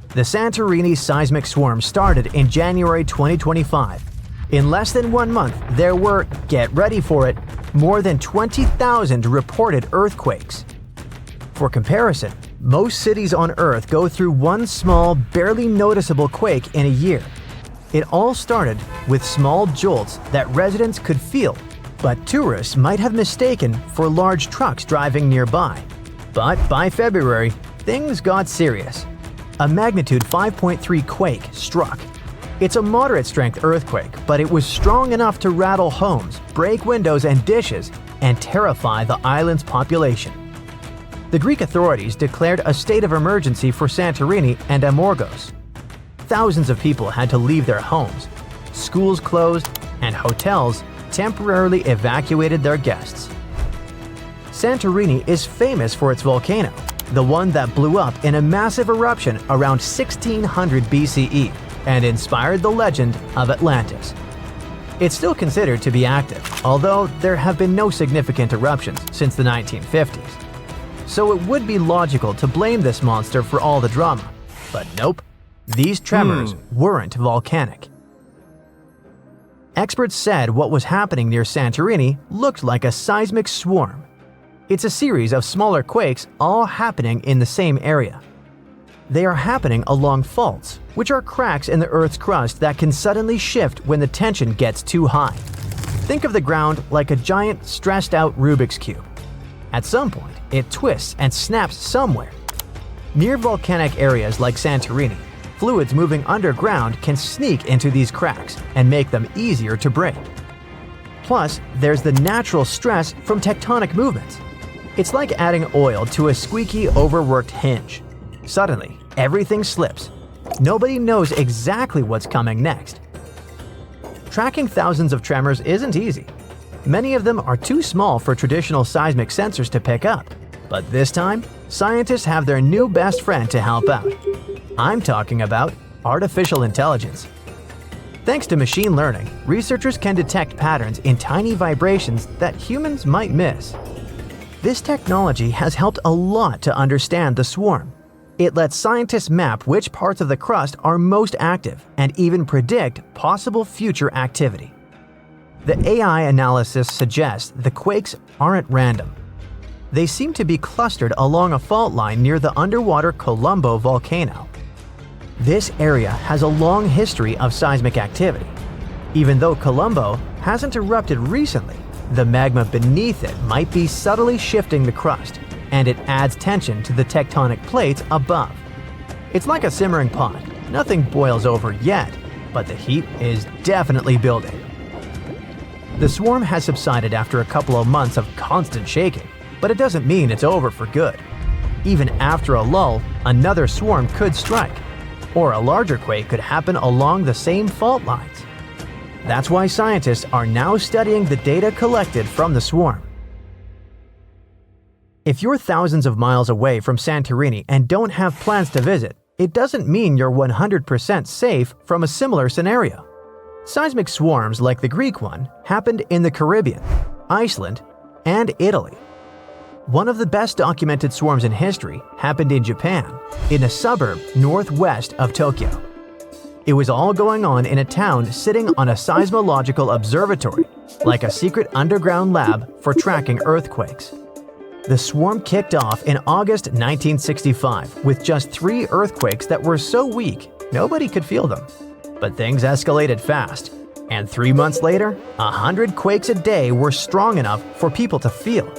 The Santorini seismic swarm started in January 2025. In less than 1 month, there were, get ready for it, more than 20,000 reported earthquakes. For comparison, most cities on Earth go through one small, barely noticeable quake in a year. It all started with small jolts that residents could feel, but tourists might have mistaken for large trucks driving nearby. But by February, things got serious. A magnitude 5.3 quake struck. It's a moderate-strength earthquake, but it was strong enough to rattle homes, break windows and dishes, and terrify the island's population. The Greek authorities declared a state of emergency for Santorini and Amorgos. Thousands of people had to leave their homes. Schools closed, and hotels temporarily evacuated their guests. Santorini is famous for its volcano, the one that blew up in a massive eruption around 1600 BCE and inspired the legend of Atlantis. It's still considered to be active, although there have been no significant eruptions since the 1950s. So it would be logical to blame this monster for all the drama. But nope, these tremors weren't volcanic. Experts said what was happening near Santorini looked like a seismic swarm. It's a series of smaller quakes all happening in the same area. They are happening along faults, which are cracks in the Earth's crust that can suddenly shift when the tension gets too high. Think of the ground like a giant, stressed-out Rubik's Cube. At some point, it twists and snaps somewhere. Near volcanic areas like Santorini, fluids moving underground can sneak into these cracks and make them easier to break. Plus, there's the natural stress from tectonic movements. It's like adding oil to a squeaky, overworked hinge. Suddenly, everything slips. Nobody knows exactly what's coming next. Tracking thousands of tremors isn't easy. Many of them are too small for traditional seismic sensors to pick up. But this time, scientists have their new best friend to help out. I'm talking about artificial intelligence. Thanks to machine learning, researchers can detect patterns in tiny vibrations that humans might miss. This technology has helped a lot to understand the swarm. It lets scientists map which parts of the crust are most active and even predict possible future activity. The AI analysis suggests the quakes aren't random. They seem to be clustered along a fault line near the underwater Colombo volcano. This area has a long history of seismic activity. Even though Colombo hasn't erupted recently, the magma beneath it might be subtly shifting the crust, and it adds tension to the tectonic plates above. It's like a simmering pot. Nothing boils over yet, but the heat is definitely building. The swarm has subsided after a couple of months of constant shaking, but it doesn't mean it's over for good. Even after a lull, another swarm could strike, or a larger quake could happen along the same fault lines. That's why scientists are now studying the data collected from the swarm. If you're thousands of miles away from Santorini and don't have plans to visit, it doesn't mean you're 100% safe from a similar scenario. Seismic swarms like the Greek one happened in the Caribbean, Iceland, and Italy. One of the best documented swarms in history happened in Japan, in a suburb northwest of Tokyo. It was all going on in a town sitting on a seismological observatory, like a secret underground lab for tracking earthquakes. The swarm kicked off in August 1965 with just 3 earthquakes that were so weak nobody could feel them. But things escalated fast, and 3 months later, 100 quakes a day were strong enough for people to feel.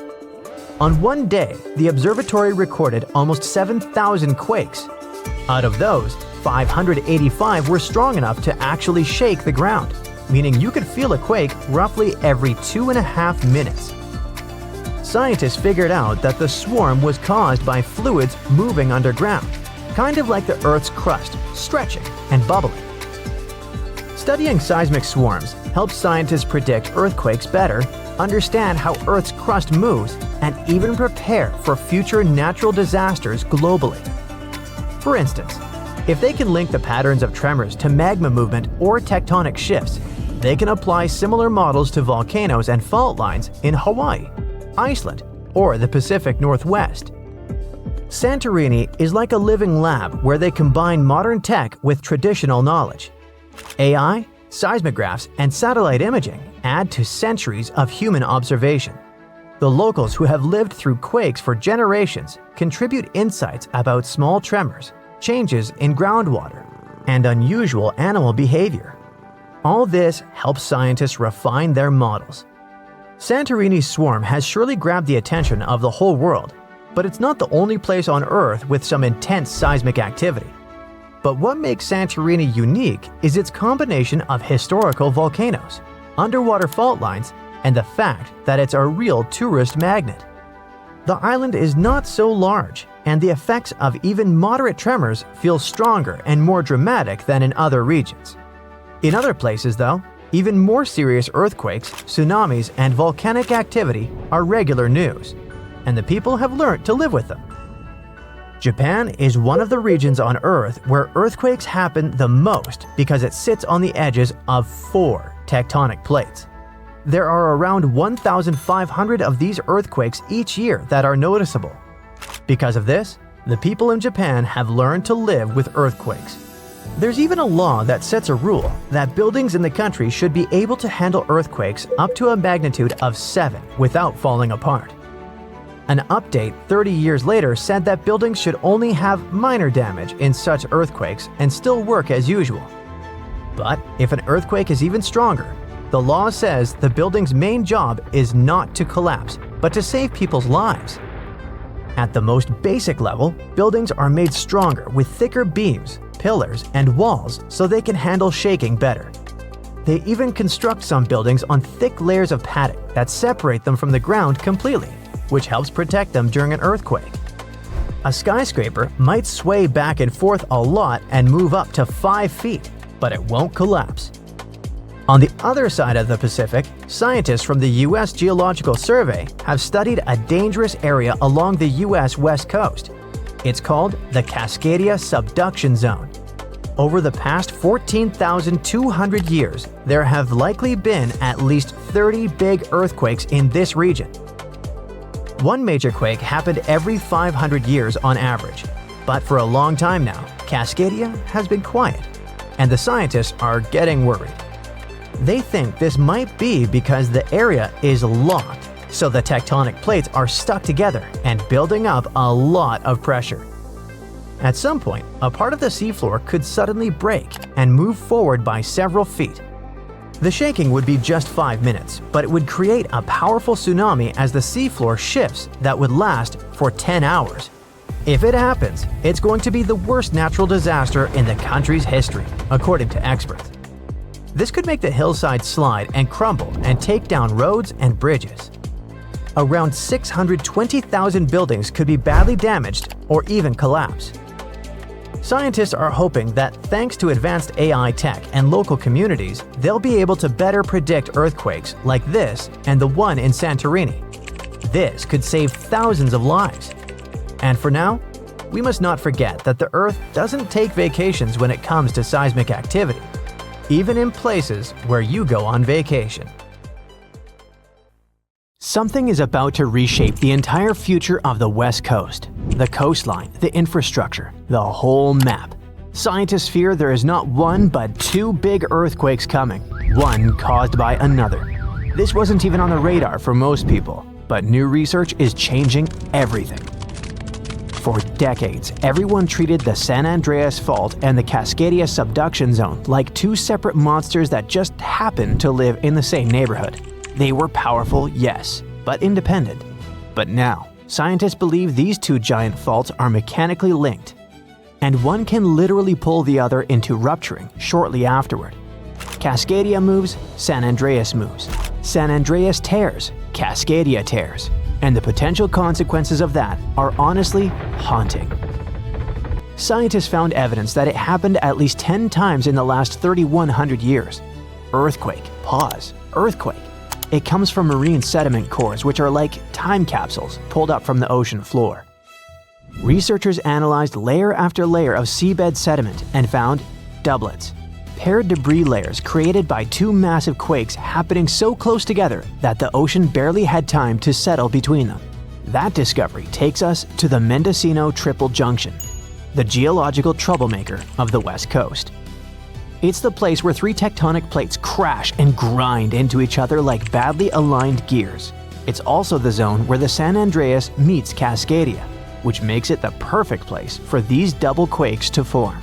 On one day, the observatory recorded almost 7,000 quakes. Out of those, 585 were strong enough to actually shake the ground, meaning you could feel a quake roughly every 2.5 minutes. Scientists figured out that the swarm was caused by fluids moving underground, kind of like the Earth's crust, stretching and bubbling. Studying seismic swarms helps scientists predict earthquakes better, understand how Earth's crust moves, and even prepare for future natural disasters globally. For instance, if they can link the patterns of tremors to magma movement or tectonic shifts, they can apply similar models to volcanoes and fault lines in Hawaii, Iceland, or the Pacific Northwest. Santorini is like a living lab where they combine modern tech with traditional knowledge. AI, seismographs, and satellite imaging add to centuries of human observation. The locals who have lived through quakes for generations contribute insights about small tremors, changes in groundwater, and unusual animal behavior. All this helps scientists refine their models. Santorini's swarm has surely grabbed the attention of the whole world, but it's not the only place on Earth with some intense seismic activity. But what makes Santorini unique is its combination of historical volcanoes, underwater fault lines, and the fact that it's a real tourist magnet. The island is not so large, and the effects of even moderate tremors feel stronger and more dramatic than in other regions. In other places, though, even more serious earthquakes, tsunamis, and volcanic activity are regular news, and the people have learned to live with them. Japan is one of the regions on Earth where earthquakes happen the most because it sits on the edges of 4 tectonic plates. There are around 1,500 of these earthquakes each year that are noticeable. Because of this, the people in Japan have learned to live with earthquakes. There's even a law that sets a rule that buildings in the country should be able to handle earthquakes up to a magnitude of 7 without falling apart. An update 30 years later said that buildings should only have minor damage in such earthquakes and still work as usual. But if an earthquake is even stronger, the law says the building's main job is not to collapse, but to save people's lives. At the most basic level, buildings are made stronger with thicker beams, pillars, and walls so they can handle shaking better. They even construct some buildings on thick layers of padding that separate them from the ground completely, which helps protect them during an earthquake. A skyscraper might sway back and forth a lot and move up to 5 feet, but it won't collapse. On the other side of the Pacific, scientists from the U.S. Geological Survey have studied a dangerous area along the U.S. West Coast. It's called the Cascadia Subduction Zone. Over the past 14,200 years, there have likely been at least 30 big earthquakes in this region. One major quake happened every 500 years on average, but for a long time now, Cascadia has been quiet, and the scientists are getting worried. They think this might be because the area is locked, so the tectonic plates are stuck together and building up a lot of pressure. At some point, a part of the seafloor could suddenly break and move forward by several feet. The shaking would be just 5 minutes, but it would create a powerful tsunami as the seafloor shifts that would last for 10 hours. If it happens, it's going to be the worst natural disaster in the country's history, according to experts. This could make the hillside slide and crumble and take down roads and bridges. Around 620,000 buildings could be badly damaged or even collapse. Scientists are hoping that thanks to advanced AI tech and local communities, they'll be able to better predict earthquakes like this and the one in Santorini. This could save thousands of lives. And for now, we must not forget that the Earth doesn't take vacations when it comes to seismic activity, even in places where you go on vacation. Something is about to reshape the entire future of the West Coast. The coastline, the infrastructure, the whole map. Scientists fear there is not one but 2 big earthquakes coming, one caused by another. This wasn't even on the radar for most people, but new research is changing everything. For decades, everyone treated the San Andreas Fault and the Cascadia Subduction Zone like 2 separate monsters that just happened to live in the same neighborhood. They were powerful, yes, but independent. But now, scientists believe these 2 giant faults are mechanically linked, and one can literally pull the other into rupturing shortly afterward. Cascadia moves, San Andreas moves. San Andreas tears, Cascadia tears. And the potential consequences of that are honestly haunting. Scientists found evidence that it happened at least 10 times in the last 3,100 years. Earthquake, pause, earthquake. It comes from marine sediment cores, which are like time capsules pulled up from the ocean floor. Researchers analyzed layer after layer of seabed sediment and found doublets, paired debris layers created by two massive quakes happening so close together that the ocean barely had time to settle between them. That discovery takes us to the Mendocino Triple Junction, the geological troublemaker of the West Coast. It's the place where three tectonic plates crash and grind into each other like badly aligned gears. It's also the zone where the San Andreas meets Cascadia, which makes it the perfect place for these double quakes to form.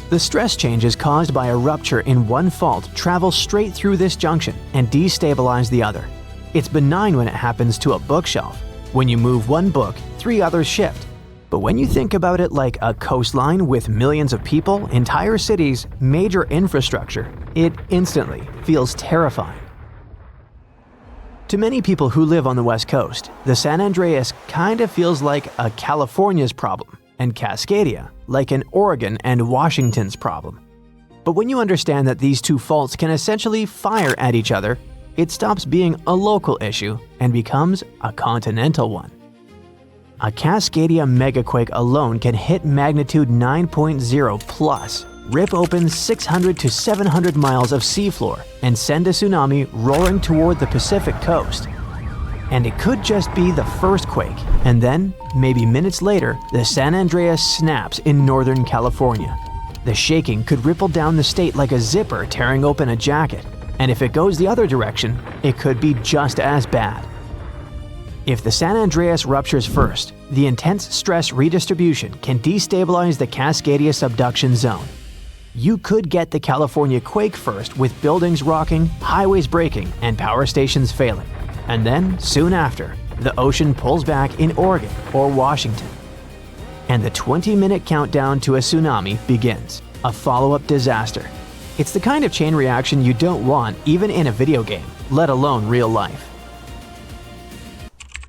The stress changes caused by a rupture in one fault travel straight through this junction and destabilize the other. It's benign when it happens to a bookshelf. When you move one book, three others shift. But when you think about it like a coastline with millions of people, entire cities, major infrastructure, it instantly feels terrifying. To many people who live on the West Coast, the San Andreas kind of feels like a California's problem, and Cascadia like an Oregon and Washington's problem. But when you understand that these two faults can essentially fire at each other, it stops being a local issue and becomes a continental one. A Cascadia megaquake alone can hit magnitude 9.0 plus, rip open 600 to 700 miles of seafloor, and send a tsunami roaring toward the Pacific coast. And it could just be the first quake, and then, maybe minutes later, the San Andreas snaps in Northern California. The shaking could ripple down the state like a zipper tearing open a jacket, and if it goes the other direction, it could be just as bad. If the San Andreas ruptures first, the intense stress redistribution can destabilize the Cascadia subduction zone. You could get the California quake first with buildings rocking, highways breaking, and power stations failing. And then, soon after, the ocean pulls back in Oregon or Washington. And the 20-minute countdown to a tsunami begins, a follow-up disaster. It's the kind of chain reaction you don't want even in a video game, let alone real life.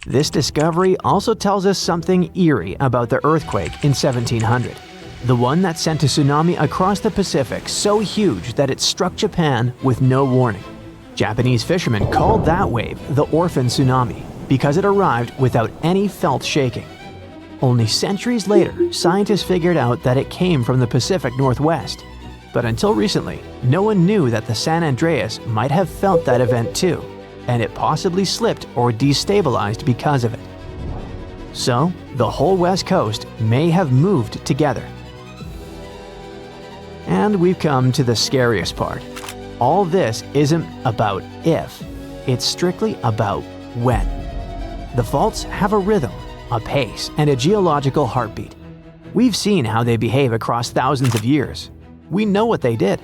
This discovery also tells us something eerie about the earthquake in 1700, the one that sent a tsunami across the Pacific so huge that it struck Japan with no warning. Japanese fishermen called that wave the orphan tsunami because it arrived without any felt shaking. Only centuries later, scientists figured out that it came from the Pacific Northwest. But until recently, no one knew that the San Andreas might have felt that event too, and it possibly slipped or destabilized because of it. So, the whole West Coast may have moved together. And we've come to the scariest part. All this isn't about if, it's strictly about when. The faults have a rhythm, a pace, and a geological heartbeat. We've seen how they behave across thousands of years. We know what they did,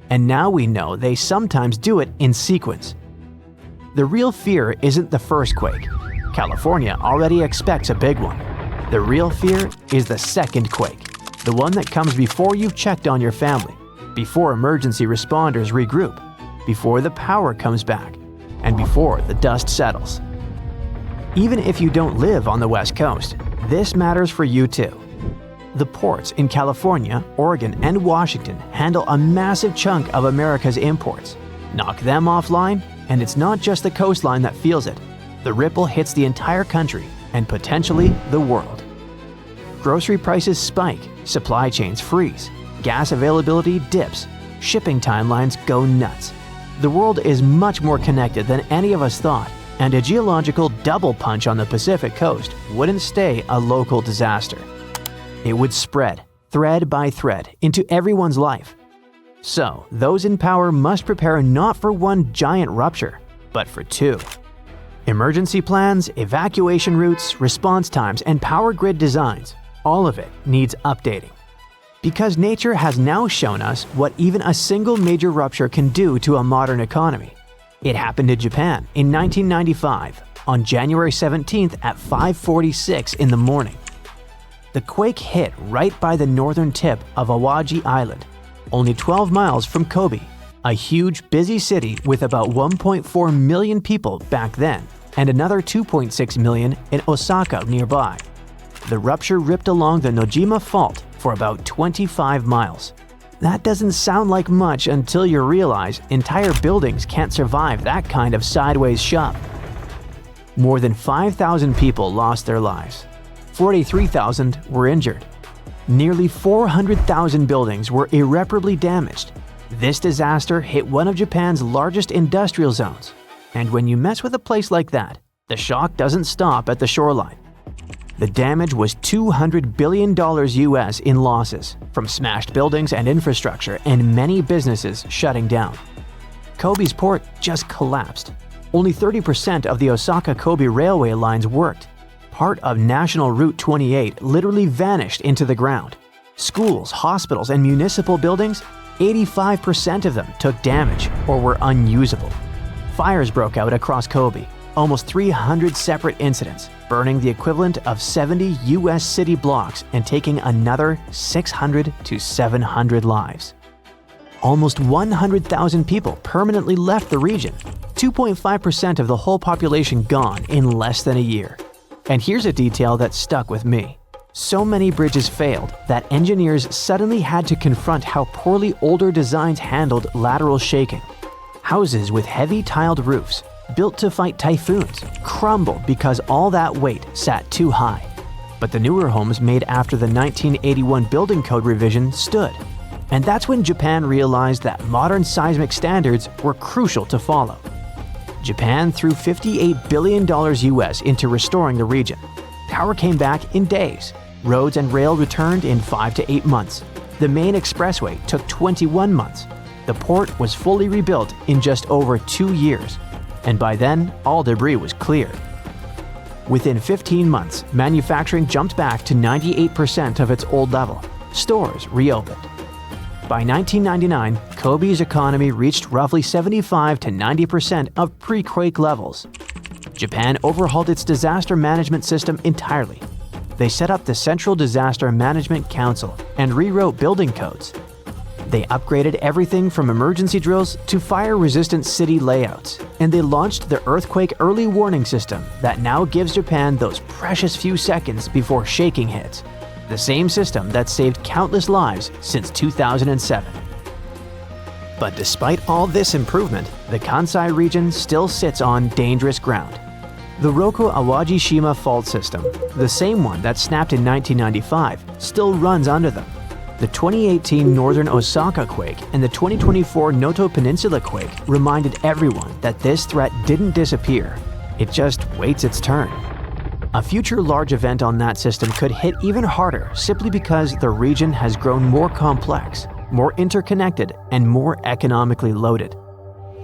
and now we know they sometimes do it in sequence. The real fear isn't the first quake. California already expects a big one. The real fear is the second quake, the one that comes before you've checked on your family, before emergency responders regroup, before the power comes back, and before the dust settles. Even if you don't live on the West Coast, this matters for you too. The ports in California, Oregon, and Washington handle a massive chunk of America's imports. Knock them offline, and it's not just the coastline that feels it. The ripple hits the entire country, and potentially the world. Grocery prices spike, supply chains freeze, gas availability dips, shipping timelines go nuts. The world is much more connected than any of us thought, and a geological double punch on the Pacific coast wouldn't stay a local disaster. It would spread, thread by thread, into everyone's life. So, those in power must prepare not for one giant rupture, but for two. Emergency plans, evacuation routes, response times, and power grid designs, all of it needs updating. Because nature has now shown us what even a single major rupture can do to a modern economy. It happened in Japan in 1995, on January 17th at 5:46 in the morning. The quake hit right by the northern tip of Awaji Island, only 12 miles from Kobe, a huge, busy city with about 1.4 million people back then, and another 2.6 million in Osaka nearby. The rupture ripped along the Nojima Fault for about 25 miles. That doesn't sound like much until you realize entire buildings can't survive that kind of sideways shove. More than 5,000 people lost their lives. 43,000 were injured. Nearly 400,000 buildings were irreparably damaged. This disaster hit one of Japan's largest industrial zones. And when you mess with a place like that, the shock doesn't stop at the shoreline. The damage was $200 billion US in losses, from smashed buildings and infrastructure and many businesses shutting down. Kobe's port just collapsed. Only 30% of the Osaka-Kobe railway lines worked. Part of National Route 28 literally vanished into the ground. Schools, hospitals, and municipal buildings, 85% of them took damage or were unusable. Fires broke out across Kobe, almost 300 separate incidents, burning the equivalent of 70 US city blocks and taking another 600 to 700 lives. Almost 100,000 people permanently left the region, 2.5% of the whole population gone in less than a year. And here's a detail that stuck with me. So many bridges failed that engineers suddenly had to confront how poorly older designs handled lateral shaking. Houses with heavy tiled roofs, built to fight typhoons, crumbled because all that weight sat too high. But the newer homes made after the 1981 building code revision stood. And that's when Japan realized that modern seismic standards were crucial to follow. Japan threw $58 billion US into restoring the region. Power came back in days. Roads and rail returned in 5 to 8 months. The main expressway took 21 months. The port was fully rebuilt in just over 2 years. And by then, all debris was cleared. Within 15 months, manufacturing jumped back to 98% of its old level. Stores reopened. By 1999, Kobe's economy reached roughly 75 to 90% of pre-quake levels. Japan overhauled its disaster management system entirely. They set up the Central Disaster Management Council and rewrote building codes. They upgraded everything from emergency drills to fire-resistant city layouts, and they launched the Earthquake Early Warning System that now gives Japan those precious few seconds before shaking hits. The same system that saved countless lives since 2007. But despite all this improvement, the Kansai region still sits on dangerous ground. The Roku Awajishima fault system, the same one that snapped in 1995, still runs under them. The 2018 Northern Osaka quake and the 2024 Noto Peninsula quake reminded everyone that this threat didn't disappear. It just waits its turn. A future large event on that system could hit even harder simply because the region has grown more complex, more interconnected, and more economically loaded.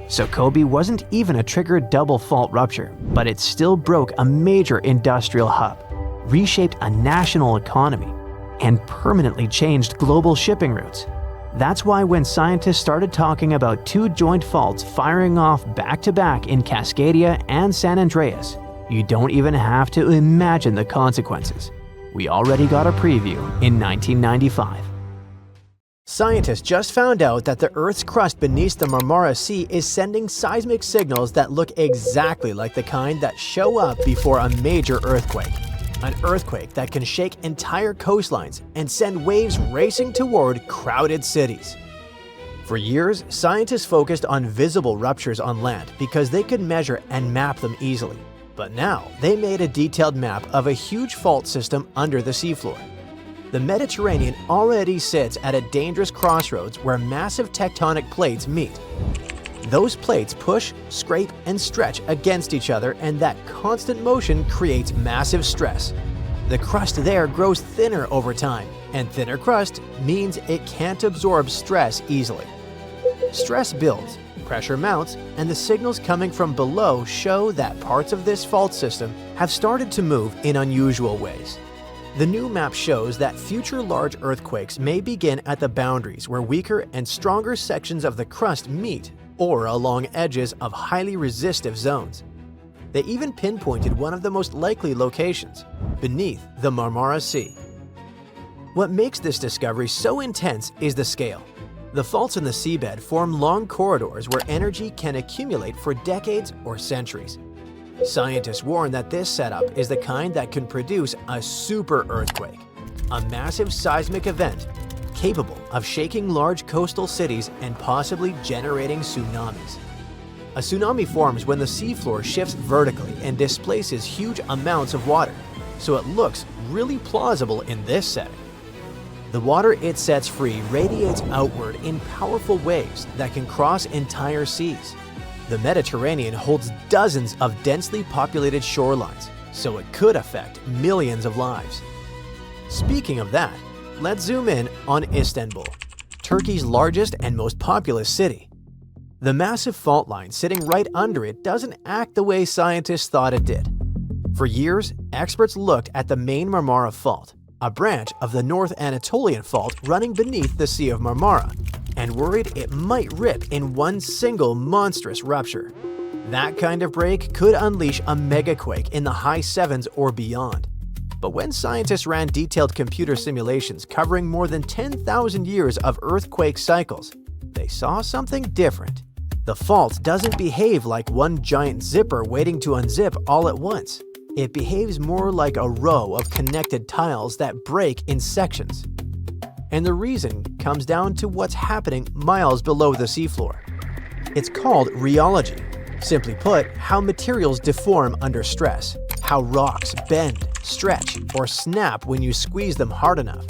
So Kobe wasn't even a triggered double fault rupture, but it still broke a major industrial hub, reshaped a national economy, and permanently changed global shipping routes. That's why when scientists started talking about 2 joint faults firing off back-to-back in Cascadia and San Andreas, you don't even have to imagine the consequences. We already got a preview in 1995. Scientists just found out that the Earth's crust beneath the Marmara Sea is sending seismic signals that look exactly like the kind that show up before a major earthquake. An earthquake that can shake entire coastlines and send waves racing toward crowded cities. For years, scientists focused on visible ruptures on land because they could measure and map them easily. But now, they made a detailed map of a huge fault system under the seafloor. The Mediterranean already sits at a dangerous crossroads where massive tectonic plates meet. Those plates push, scrape, and stretch against each other, and that constant motion creates massive stress. The crust there grows thinner over time, and thinner crust means it can't absorb stress easily. Stress builds, pressure mounts, and the signals coming from below show that parts of this fault system have started to move in unusual ways. The new map shows that future large earthquakes may begin at the boundaries where weaker and stronger sections of the crust meet, or along edges of highly resistive zones. They even pinpointed one of the most likely locations, beneath the Marmara Sea. What makes this discovery so intense is the scale. The faults in the seabed form long corridors where energy can accumulate for decades or centuries. Scientists warn that this setup is the kind that can produce a super earthquake, a massive seismic event capable of shaking large coastal cities and possibly generating tsunamis. A tsunami forms when the seafloor shifts vertically and displaces huge amounts of water, so it looks really plausible in this setting. The water it sets free radiates outward in powerful waves that can cross entire seas. The Mediterranean holds dozens of densely populated shorelines, so it could affect millions of lives. Speaking of that, let's zoom in on Istanbul, Turkey's largest and most populous city. The massive fault line sitting right under it doesn't act the way scientists thought it did. For years, experts looked at the main Marmara Fault, a branch of the North Anatolian Fault running beneath the Sea of Marmara, and worried it might rip in one single monstrous rupture. That kind of break could unleash a megaquake in the high 7s or beyond. But when scientists ran detailed computer simulations covering more than 10,000 years of earthquake cycles, they saw something different. The fault doesn't behave like one giant zipper waiting to unzip all at once. It behaves more like a row of connected tiles that break in sections. And the reason comes down to what's happening miles below the seafloor. It's called rheology. Simply put, how materials deform under stress, how rocks bend, stretch, or snap when you squeeze them hard enough.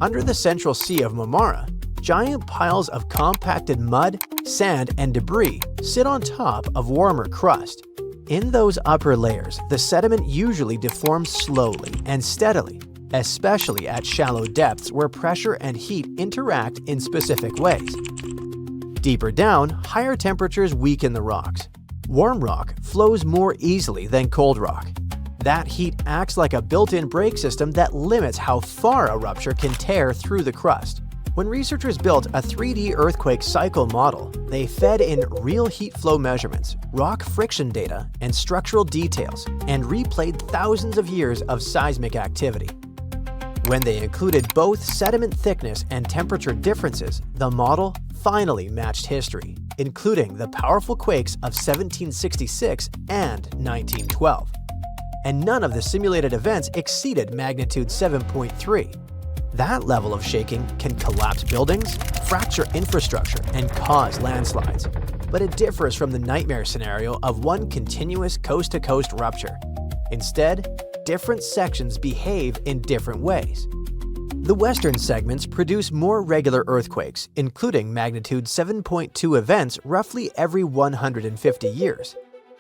Under the central Sea of Marmara, giant piles of compacted mud, sand, and debris sit on top of warmer crust. In those upper layers, the sediment usually deforms slowly and steadily, especially at shallow depths where pressure and heat interact in specific ways. Deeper down, higher temperatures weaken the rocks. Warm rock flows more easily than cold rock. That heat acts like a built-in brake system that limits how far a rupture can tear through the crust. When researchers built a 3D earthquake cycle model, they fed in real heat flow measurements, rock friction data, and structural details, and replayed thousands of years of seismic activity. When they included both sediment thickness and temperature differences, the model finally matched history, including the powerful quakes of 1766 and 1912. And none of the simulated events exceeded magnitude 7.3. That level of shaking can collapse buildings, fracture infrastructure, and cause landslides. But it differs from the nightmare scenario of one continuous coast-to-coast rupture. Instead, different sections behave in different ways. The western segments produce more regular earthquakes, including magnitude 7.2 events roughly every 150 years.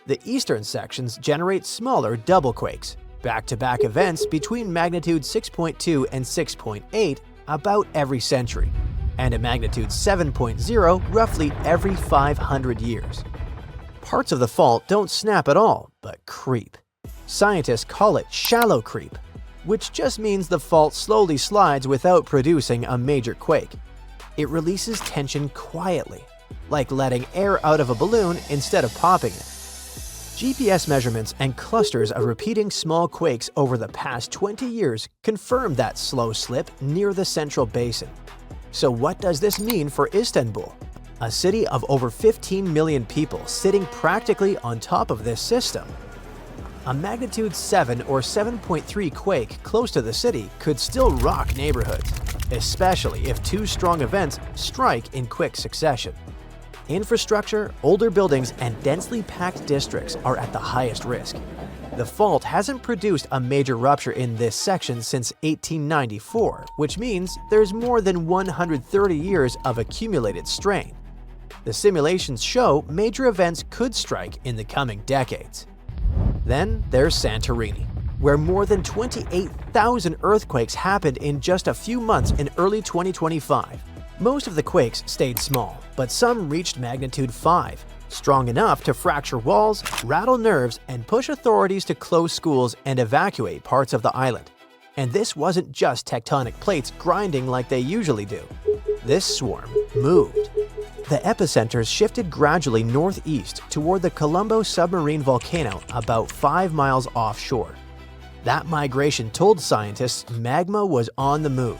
The eastern sections generate smaller double quakes, back-to-back events between magnitude 6.2 and 6.8 about every century, and a magnitude 7.0 roughly every 500 years. Parts of the fault don't snap at all, but creep. Scientists call it shallow creep, which just means the fault slowly slides without producing a major quake. It releases tension quietly, like letting air out of a balloon instead of popping it. GPS measurements and clusters of repeating small quakes over the past 20 years confirm that slow slip near the central basin. So what does this mean for Istanbul, a city of over 15 million people sitting practically on top of this system? A magnitude 7 or 7.3 quake close to the city could still rock neighborhoods, especially if two strong events strike in quick succession. Infrastructure, older buildings, and densely packed districts are at the highest risk. The fault hasn't produced a major rupture in this section since 1894, which means there's more than 130 years of accumulated strain. The simulations show major events could strike in the coming decades. Then there's Santorini, where more than 28,000 earthquakes happened in just a few months in early 2025. Most of the quakes stayed small, but some reached magnitude 5, strong enough to fracture walls, rattle nerves, and push authorities to close schools and evacuate parts of the island. And this wasn't just tectonic plates grinding like they usually do. This swarm moved. The epicenters shifted gradually northeast toward the Colombo submarine volcano about 5 miles offshore. That migration told scientists magma was on the move.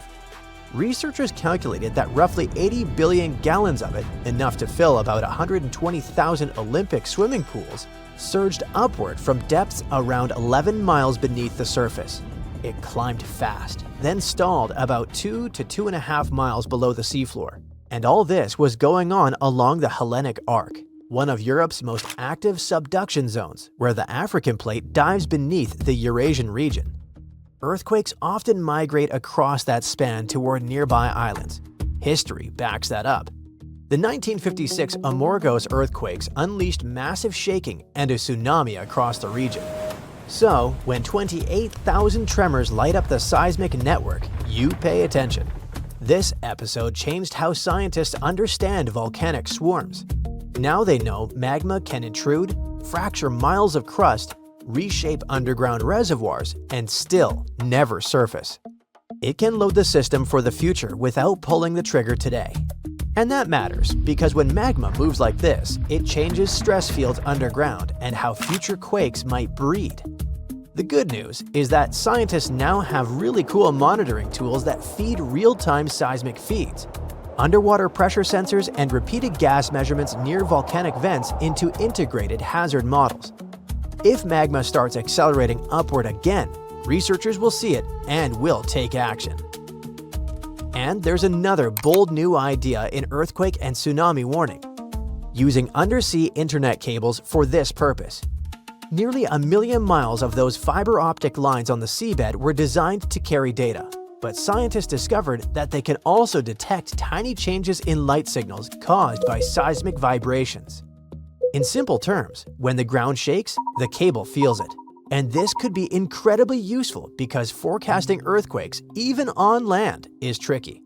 Researchers calculated that roughly 80 billion gallons of it, enough to fill about 120,000 Olympic swimming pools, surged upward from depths around 11 miles beneath the surface. It climbed fast, then stalled about 2 to 2.5 miles below the seafloor. And all this was going on along the Hellenic Arc, one of Europe's most active subduction zones, where the African plate dives beneath the Eurasian region. Earthquakes often migrate across that span toward nearby islands. History backs that up. The 1956 Amorgos earthquakes unleashed massive shaking and a tsunami across the region. So, when 28,000 tremors light up the seismic network, you pay attention. This episode changed how scientists understand volcanic swarms. Now they know magma can intrude, fracture miles of crust, reshape underground reservoirs, and still never surface. It can load the system for the future without pulling the trigger today. And that matters because when magma moves like this, it changes stress fields underground and how future quakes might breed. The good news is that scientists now have really cool monitoring tools that feed real-time seismic feeds, underwater pressure sensors, and repeated gas measurements near volcanic vents into integrated hazard models. If magma starts accelerating upward again, researchers will see it and will take action. And there's another bold new idea in earthquake and tsunami warning: using undersea internet cables for this purpose. Nearly 1 million miles of those fiber optic lines on the seabed were designed to carry data, but scientists discovered that they can also detect tiny changes in light signals caused by seismic vibrations. In simple terms, when the ground shakes, the cable feels it. And this could be incredibly useful because forecasting earthquakes, even on land, is tricky.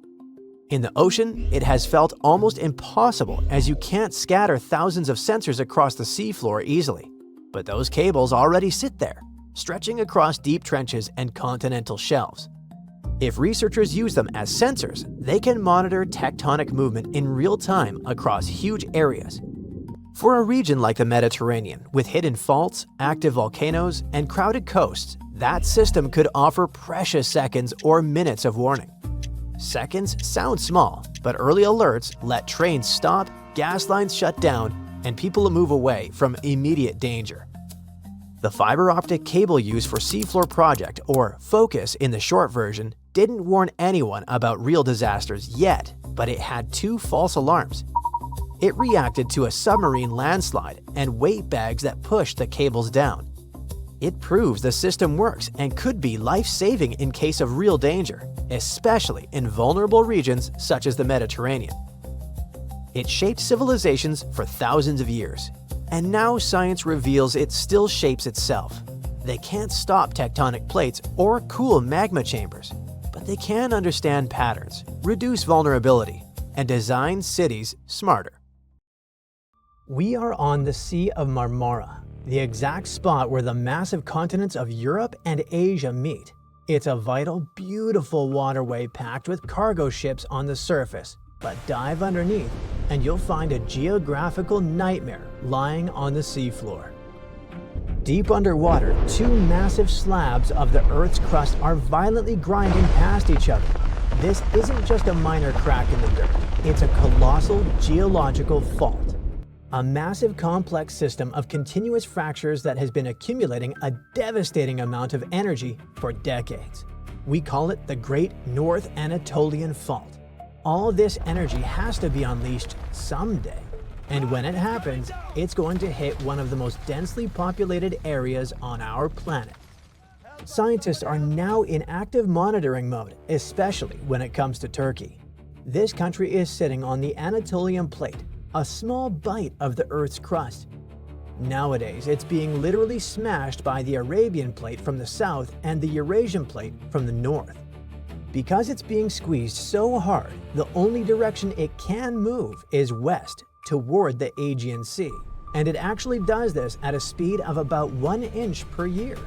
In the ocean, it has felt almost impossible as you can't scatter thousands of sensors across the seafloor easily. But those cables already sit there, stretching across deep trenches and continental shelves. If researchers use them as sensors, they can monitor tectonic movement in real time across huge areas. For a region like the Mediterranean, with hidden faults, active volcanoes, and crowded coasts, that system could offer precious seconds or minutes of warning. Seconds sound small, but early alerts let trains stop, gas lines shut down, and people move away from immediate danger. The fiber optic cable used for Seafloor Project, or FOCUS in the short version, didn't warn anyone about real disasters yet, but it had 2 false alarms. It reacted to a submarine landslide and weight bags that pushed the cables down. It proves the system works and could be life-saving in case of real danger, especially in vulnerable regions such as the Mediterranean. It shaped civilizations for thousands of years, and now science reveals it still shapes itself. They can't stop tectonic plates or cool magma chambers, but they can understand patterns, reduce vulnerability, and design cities smarter. We are on the Sea of Marmara, the exact spot where the massive continents of Europe and Asia meet. It's a vital, beautiful waterway packed with cargo ships on the surface, but dive underneath and you'll find a geographical nightmare lying on the seafloor. Deep underwater, 2 massive slabs of the Earth's crust are violently grinding past each other. This isn't just a minor crack in the dirt, it's a colossal geological fault. A massive complex system of continuous fractures that has been accumulating a devastating amount of energy for decades. We call it the Great North Anatolian Fault. All this energy has to be unleashed someday. And when it happens, it's going to hit one of the most densely populated areas on our planet. Scientists are now in active monitoring mode, especially when it comes to Turkey. This country is sitting on the Anatolian Plate, a small bite of the Earth's crust. Nowadays, it's being literally smashed by the Arabian Plate from the south and the Eurasian Plate from the north. Because it's being squeezed so hard, the only direction it can move is west toward the Aegean Sea, and it actually does this at a speed of about 1 inch per year.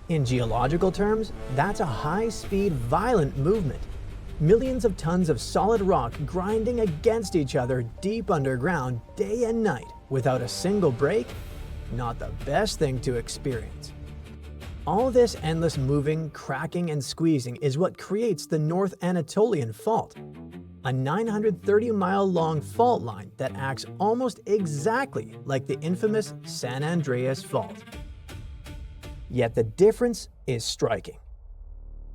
In geological terms, that's a high-speed, violent movement. Millions of tons of solid rock grinding against each other deep underground day and night without a single break? Not the best thing to experience. All this endless moving, cracking, and squeezing is what creates the North Anatolian Fault, a 930-mile-long fault line that acts almost exactly like the infamous San Andreas Fault. Yet the difference is striking.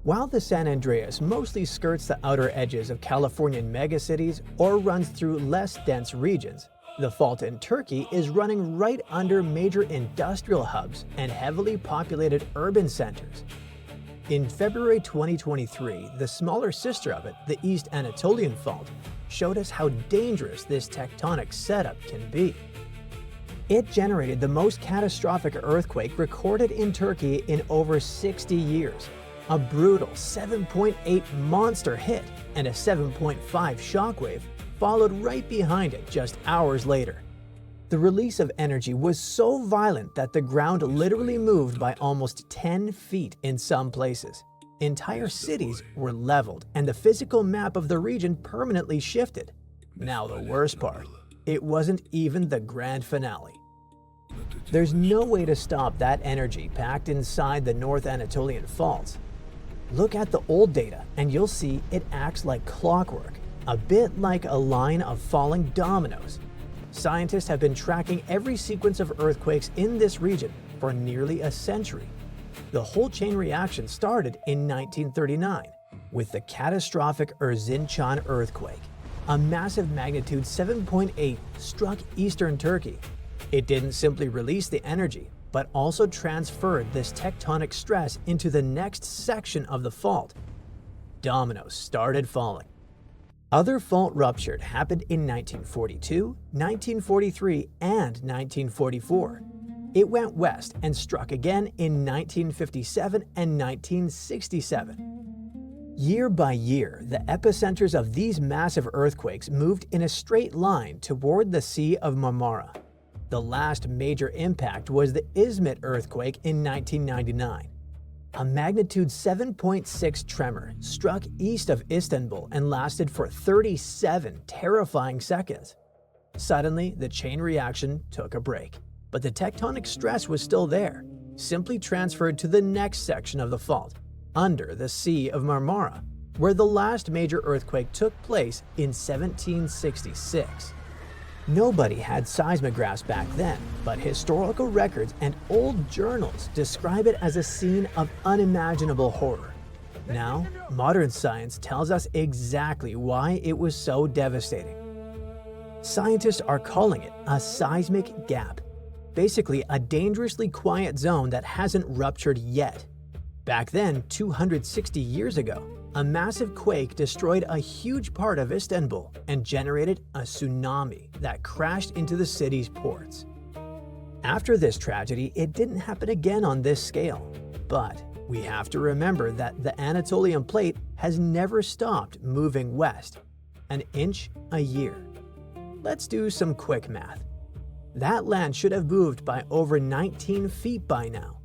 While the San Andreas mostly skirts the outer edges of Californian megacities or runs through less dense regions, the fault in Turkey is running right under major industrial hubs and heavily populated urban centers. In February 2023, the smaller sister of it, the East Anatolian Fault, showed us how dangerous this tectonic setup can be. It generated the most catastrophic earthquake recorded in Turkey in over 60 years, a brutal 7.8 monster hit, and a 7.5 shockwave followed right behind it just hours later. The release of energy was so violent that the ground literally moved by almost 10 feet in some places. Entire cities were leveled, and the physical map of the region permanently shifted. Now the worst part, it wasn't even the grand finale. There's no way to stop that energy packed inside the North Anatolian faults. Look at the old data and you'll see it acts like clockwork, a bit like a line of falling dominoes. Scientists have been tracking every sequence of earthquakes in this region for nearly a century. The whole chain reaction started in 1939 with the catastrophic Erzincan earthquake. A massive magnitude 7.8 struck eastern Turkey. It didn't simply release the energy, but also transferred this tectonic stress into the next section of the fault. Dominoes started falling. Other fault rupture happened in 1942, 1943, and 1944. It went west and struck again in 1957 and 1967. Year by year, the epicenters of these massive earthquakes moved in a straight line toward the Sea of Marmara. The last major impact was the Izmit earthquake in 1999. A magnitude 7.6 tremor struck east of Istanbul and lasted for 37 terrifying seconds. Suddenly, the chain reaction took a break, but the tectonic stress was still there, simply transferred to the next section of the fault, under the Sea of Marmara, where the last major earthquake took place in 1766. Nobody had seismographs back then, but historical records and old journals describe it as a scene of unimaginable horror. Now, modern science tells us exactly why it was so devastating. Scientists are calling it a seismic gap, basically a dangerously quiet zone that hasn't ruptured yet. Back then, 260 years ago, a massive quake destroyed a huge part of Istanbul and generated a tsunami that crashed into the city's ports. After this tragedy, it didn't happen again on this scale, but we have to remember that the Anatolian plate has never stopped moving west, an inch a year. Let's do some quick math. That land should have moved by over 19 feet by now,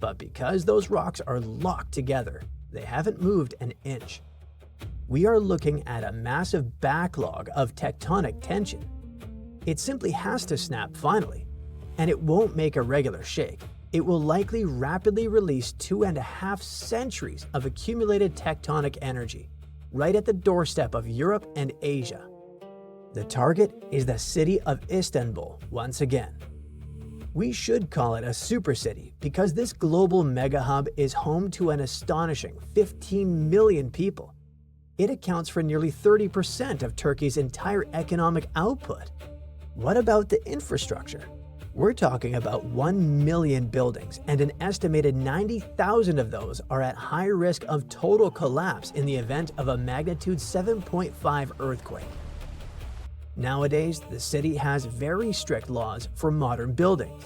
but because those rocks are locked together, they haven't moved an inch. We are looking at a massive backlog of tectonic tension. It simply has to snap finally, and it won't make a regular shake. It will likely rapidly release 2.5 centuries of accumulated tectonic energy, right at the doorstep of Europe and Asia. The target is the city of Istanbul once again. We should call it a supercity because this global mega hub is home to an astonishing 15 million people. It accounts for nearly 30% of Turkey's entire economic output. What about the infrastructure? We're talking about 1 million buildings, and an estimated 90,000 of those are at high risk of total collapse in the event of a magnitude 7.5 earthquake. Nowadays, the city has very strict laws for modern buildings.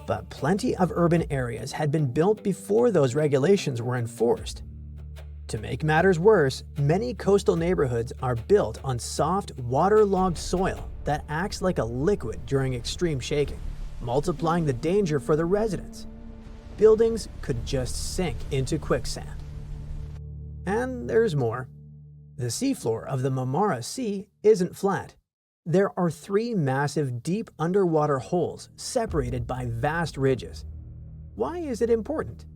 But plenty of urban areas had been built before those regulations were enforced. To make matters worse, many coastal neighborhoods are built on soft, waterlogged soil that acts like a liquid during extreme shaking, multiplying the danger for the residents. Buildings could just sink into quicksand. And there's more. The seafloor of the Marmara Sea isn't flat. There are 3 massive deep underwater holes separated by vast ridges. Why is it important?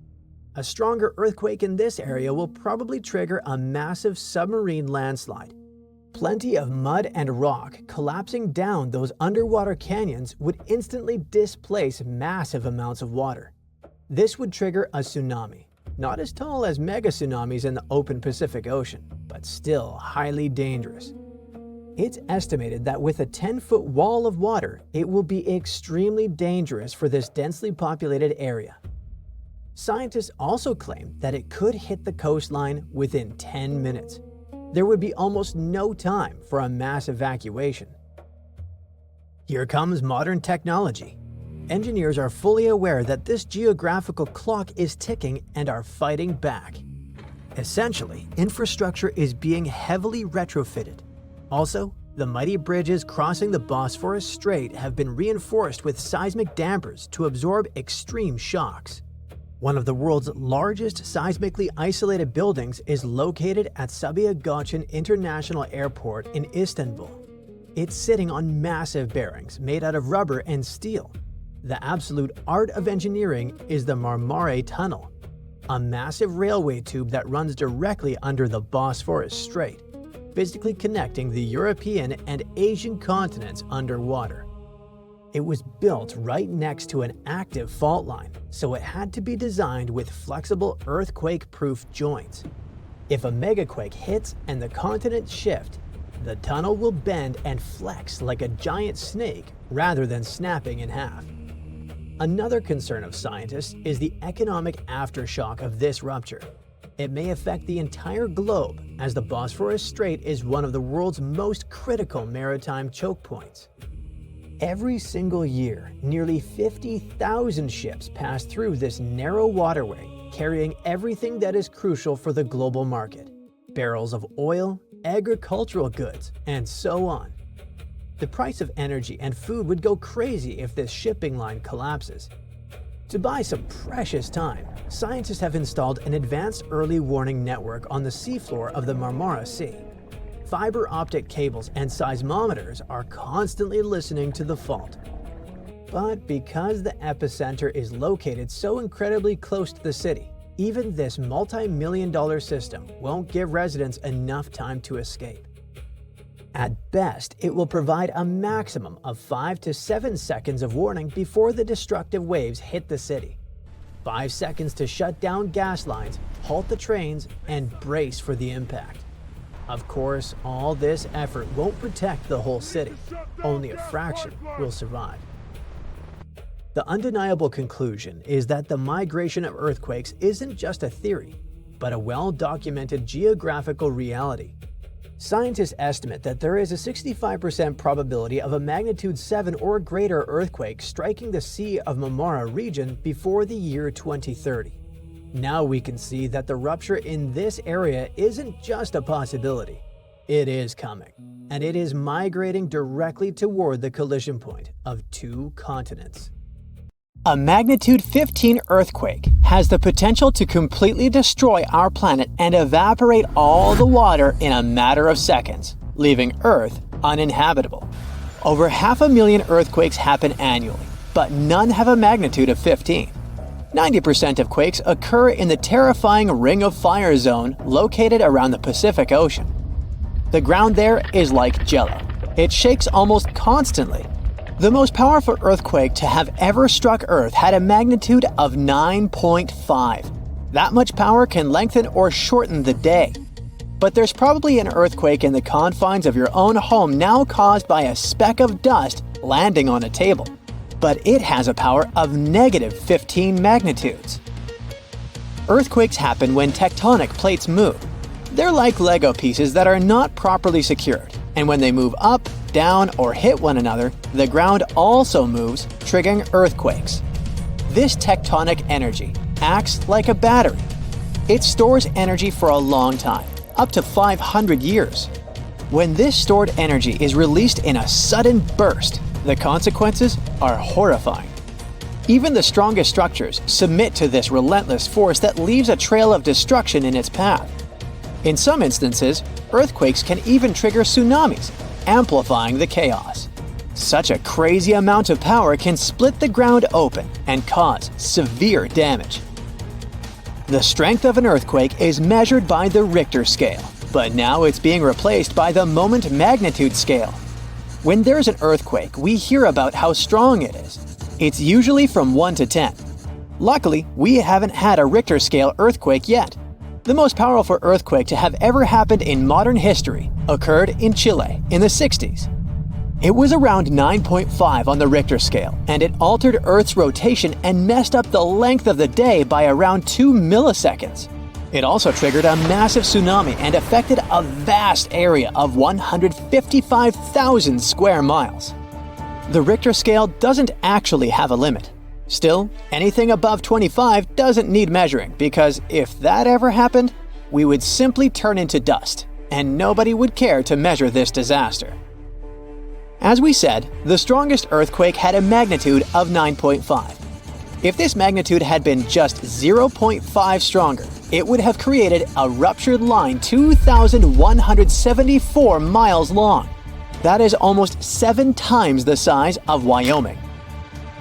A stronger earthquake in this area will probably trigger a massive submarine landslide. Plenty of mud and rock collapsing down those underwater canyons would instantly displace massive amounts of water. This would trigger a tsunami, not as tall as mega tsunamis in the open Pacific Ocean, but still highly dangerous. It's estimated that with a 10-foot wall of water, it will be extremely dangerous for this densely populated area. Scientists also claim that it could hit the coastline within 10 minutes. There would be almost no time for a mass evacuation. Here comes modern technology. Engineers are fully aware that this geographical clock is ticking and are fighting back. Essentially, infrastructure is being heavily retrofitted. Also, the mighty bridges crossing the Bosphorus Strait have been reinforced with seismic dampers to absorb extreme shocks. One of the world's largest seismically isolated buildings is located at Sabiha Gökçen International Airport in Istanbul. It's sitting on massive bearings made out of rubber and steel. The absolute art of engineering is the Marmara Tunnel, a massive railway tube that runs directly under the Bosphorus Strait, physically connecting the European and Asian continents underwater. It was built right next to an active fault line, so it had to be designed with flexible earthquake-proof joints. If a megaquake hits and the continents shift, the tunnel will bend and flex like a giant snake rather than snapping in half. Another concern of scientists is the economic aftershock of this rupture. It may affect the entire globe, as the Bosphorus Strait is one of the world's most critical maritime choke points. Every single year, nearly 50,000 ships pass through this narrow waterway, carrying everything that is crucial for the global market: barrels of oil, agricultural goods, and so on. The price of energy and food would go crazy if this shipping line collapses. To buy some precious time, scientists have installed an advanced early warning network on the seafloor of the Marmara Sea. Fiber optic cables and seismometers are constantly listening to the fault. But because the epicenter is located so incredibly close to the city, even this multi-million-dollar system won't give residents enough time to escape. At best, it will provide a maximum of 5 to 7 seconds of warning before the destructive waves hit the city. 5 seconds to shut down gas lines, halt the trains, and brace for the impact. Of course, all this effort won't protect the whole city. Only a fraction will survive. The undeniable conclusion is that the migration of earthquakes isn't just a theory, but a well-documented geographical reality. Scientists estimate that there is a 65% probability of a magnitude 7 or greater earthquake striking the Sea of Marmara region before the year 2030. Now we can see that the rupture in this area isn't just a possibility. It is coming, and it is migrating directly toward the collision point of two continents. A magnitude 15 earthquake has the potential to completely destroy our planet and evaporate all the water in a matter of seconds, leaving Earth uninhabitable. Over 500,000 earthquakes happen annually, but none have a magnitude of 15. 90% of quakes occur in the terrifying Ring of Fire zone located around the Pacific Ocean. The ground there is like jello. It shakes almost constantly. The most powerful earthquake to have ever struck Earth had a magnitude of 9.5. That much power can lengthen or shorten the day. But there's probably an earthquake in the confines of your own home now caused by a speck of dust landing on a table. But it has a power of negative 15 magnitudes. Earthquakes happen when tectonic plates move. They're like Lego pieces that are not properly secured, and when they move up, down, or hit one another, the ground also moves, triggering earthquakes. This tectonic energy acts like a battery. It stores energy for a long time, up to 500 years. When this stored energy is released in a sudden burst, the consequences are horrifying. Even the strongest structures submit to this relentless force that leaves a trail of destruction in its path. In some instances, earthquakes can even trigger tsunamis, amplifying the chaos. Such a crazy amount of power can split the ground open and cause severe damage. The strength of an earthquake is measured by the Richter scale, but now it's being replaced by the moment magnitude scale. When there's an earthquake, we hear about how strong it is. It's usually from 1 to 10. Luckily, we haven't had a Richter scale earthquake yet. The most powerful earthquake to have ever happened in modern history occurred in Chile in the 60s. It was around 9.5 on the Richter scale, and it altered Earth's rotation and messed up the length of the day by around 2 milliseconds. It also triggered a massive tsunami and affected a vast area of 155,000 square miles. The Richter scale doesn't actually have a limit. Still, anything above 25 doesn't need measuring, because if that ever happened, we would simply turn into dust, and nobody would care to measure this disaster. As we said, the strongest earthquake had a magnitude of 9.5. If this magnitude had been just 0.5 stronger, it would have created a ruptured line 2,174 miles long. That is almost 7 times the size of Wyoming.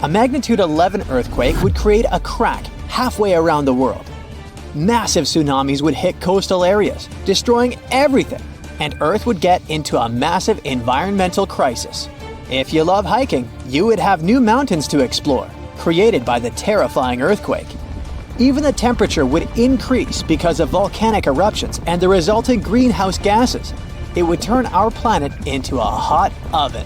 A magnitude 11 earthquake would create a crack halfway around the world. Massive tsunamis would hit coastal areas, destroying everything, and Earth would get into a massive environmental crisis. If you love hiking, you would have new mountains to explore, created by the terrifying earthquake. Even the temperature would increase because of volcanic eruptions and the resulting greenhouse gases. It would turn our planet into a hot oven.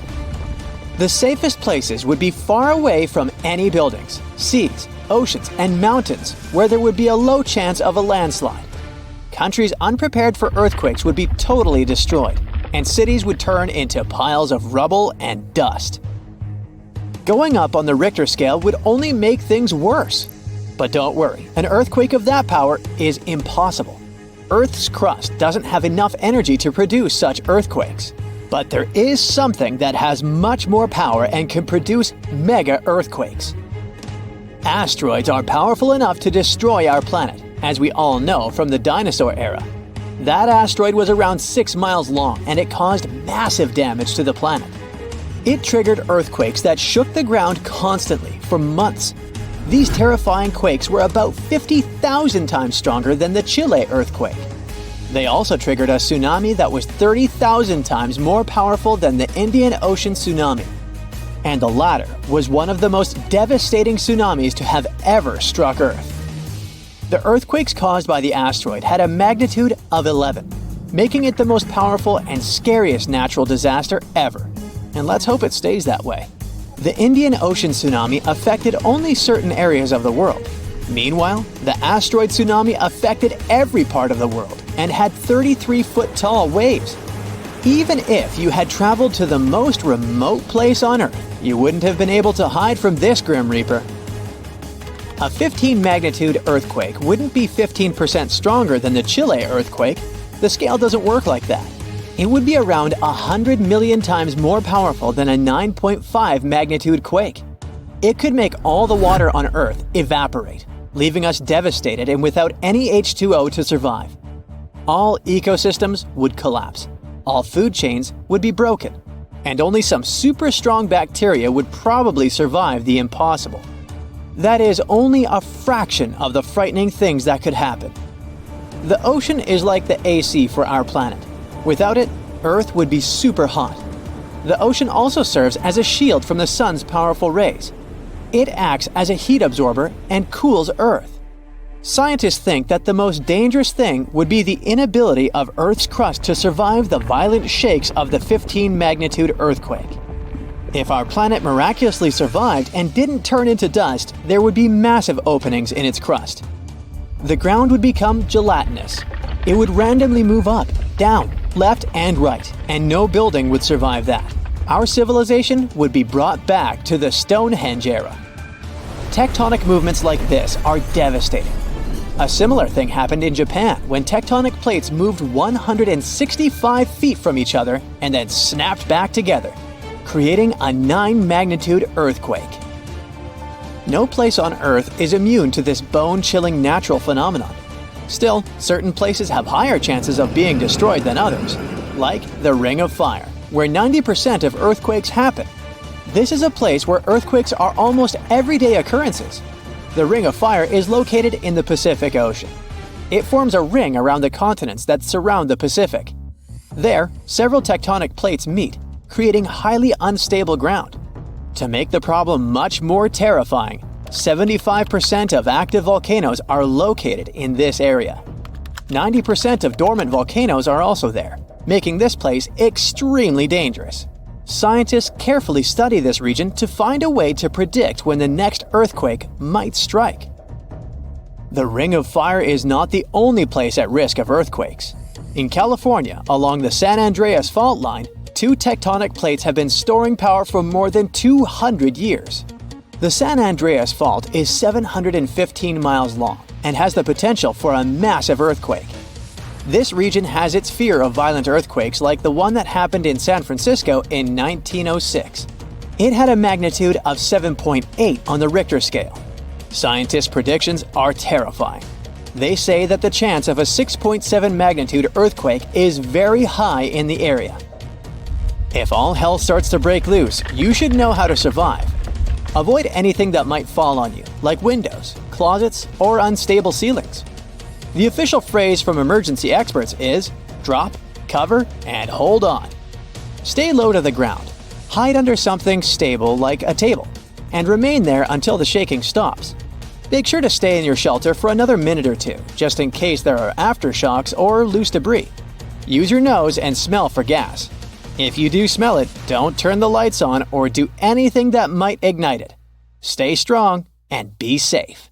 The safest places would be far away from any buildings, seas, oceans, and mountains where there would be a low chance of a landslide. Countries unprepared for earthquakes would be totally destroyed, and cities would turn into piles of rubble and dust. Going up on the Richter scale would only make things worse. But don't worry, an earthquake of that power is impossible. Earth's crust doesn't have enough energy to produce such earthquakes. But there is something that has much more power and can produce mega earthquakes. Asteroids are powerful enough to destroy our planet, as we all know from the dinosaur era. That asteroid was around 6 miles long, and it caused massive damage to the planet. It triggered earthquakes that shook the ground constantly for months. These terrifying quakes were about 50,000 times stronger than the Chile earthquake. They also triggered a tsunami that was 30,000 times more powerful than the Indian Ocean tsunami. And the latter was one of the most devastating tsunamis to have ever struck Earth. The earthquakes caused by the asteroid had a magnitude of 11, making it the most powerful and scariest natural disaster ever. And let's hope it stays that way. The Indian Ocean tsunami affected only certain areas of the world. Meanwhile, the asteroid tsunami affected every part of the world and had 33-foot-tall waves. Even if you had traveled to the most remote place on Earth, you wouldn't have been able to hide from this Grim Reaper. A 15-magnitude earthquake wouldn't be 15% stronger than the Chile earthquake. The scale doesn't work like that. It would be around 100 million times more powerful than a 9.5 magnitude quake. It could make all the water on Earth evaporate, leaving us devastated and without any H2O to survive. All ecosystems would collapse, all food chains would be broken, and only some super strong bacteria would probably survive the impossible. That is only a fraction of the frightening things that could happen. The ocean is like the AC for our planet. Without it, Earth would be super hot. The ocean also serves as a shield from the sun's powerful rays. It acts as a heat absorber and cools Earth. Scientists think that the most dangerous thing would be the inability of Earth's crust to survive the violent shakes of the 15-magnitude earthquake. If our planet miraculously survived and didn't turn into dust, there would be massive openings in its crust. The ground would become gelatinous. It would randomly move up, down, left, and right, and no building would survive that. Our civilization would be brought back to the Stonehenge era. Tectonic movements like this are devastating. A similar thing happened in Japan when tectonic plates moved 165 feet from each other and then snapped back together, creating a 9-magnitude earthquake. No place on Earth is immune to this bone-chilling natural phenomenon. Still, certain places have higher chances of being destroyed than others, like the Ring of Fire, where 90% of earthquakes happen. This is a place where earthquakes are almost everyday occurrences. The Ring of Fire is located in the Pacific Ocean. It forms a ring around the continents that surround the Pacific. There, several tectonic plates meet, creating highly unstable ground. To make the problem much more terrifying, 75% of active volcanoes are located in this area. 90% of dormant volcanoes are also there, making this place extremely dangerous. Scientists carefully study this region to find a way to predict when the next earthquake might strike. The Ring of Fire is not the only place at risk of earthquakes. In California, along the San Andreas fault line, 2 tectonic plates have been storing power for more than 200 years. The San Andreas Fault is 715 miles long and has the potential for a massive earthquake. This region has its fear of violent earthquakes like the one that happened in San Francisco in 1906. It had a magnitude of 7.8 on the Richter scale. Scientists' predictions are terrifying. They say that the chance of a 6.7 magnitude earthquake is very high in the area. If all hell starts to break loose, you should know how to survive. Avoid anything that might fall on you, like windows, closets, or unstable ceilings. The official phrase from emergency experts is drop, cover, and hold on. Stay low to the ground. Hide under something stable like a table, and remain there until the shaking stops. Make sure to stay in your shelter for another minute or two, just in case there are aftershocks or loose debris. Use your nose and smell for gas. If you do smell it, don't turn the lights on or do anything that might ignite it. Stay strong and be safe.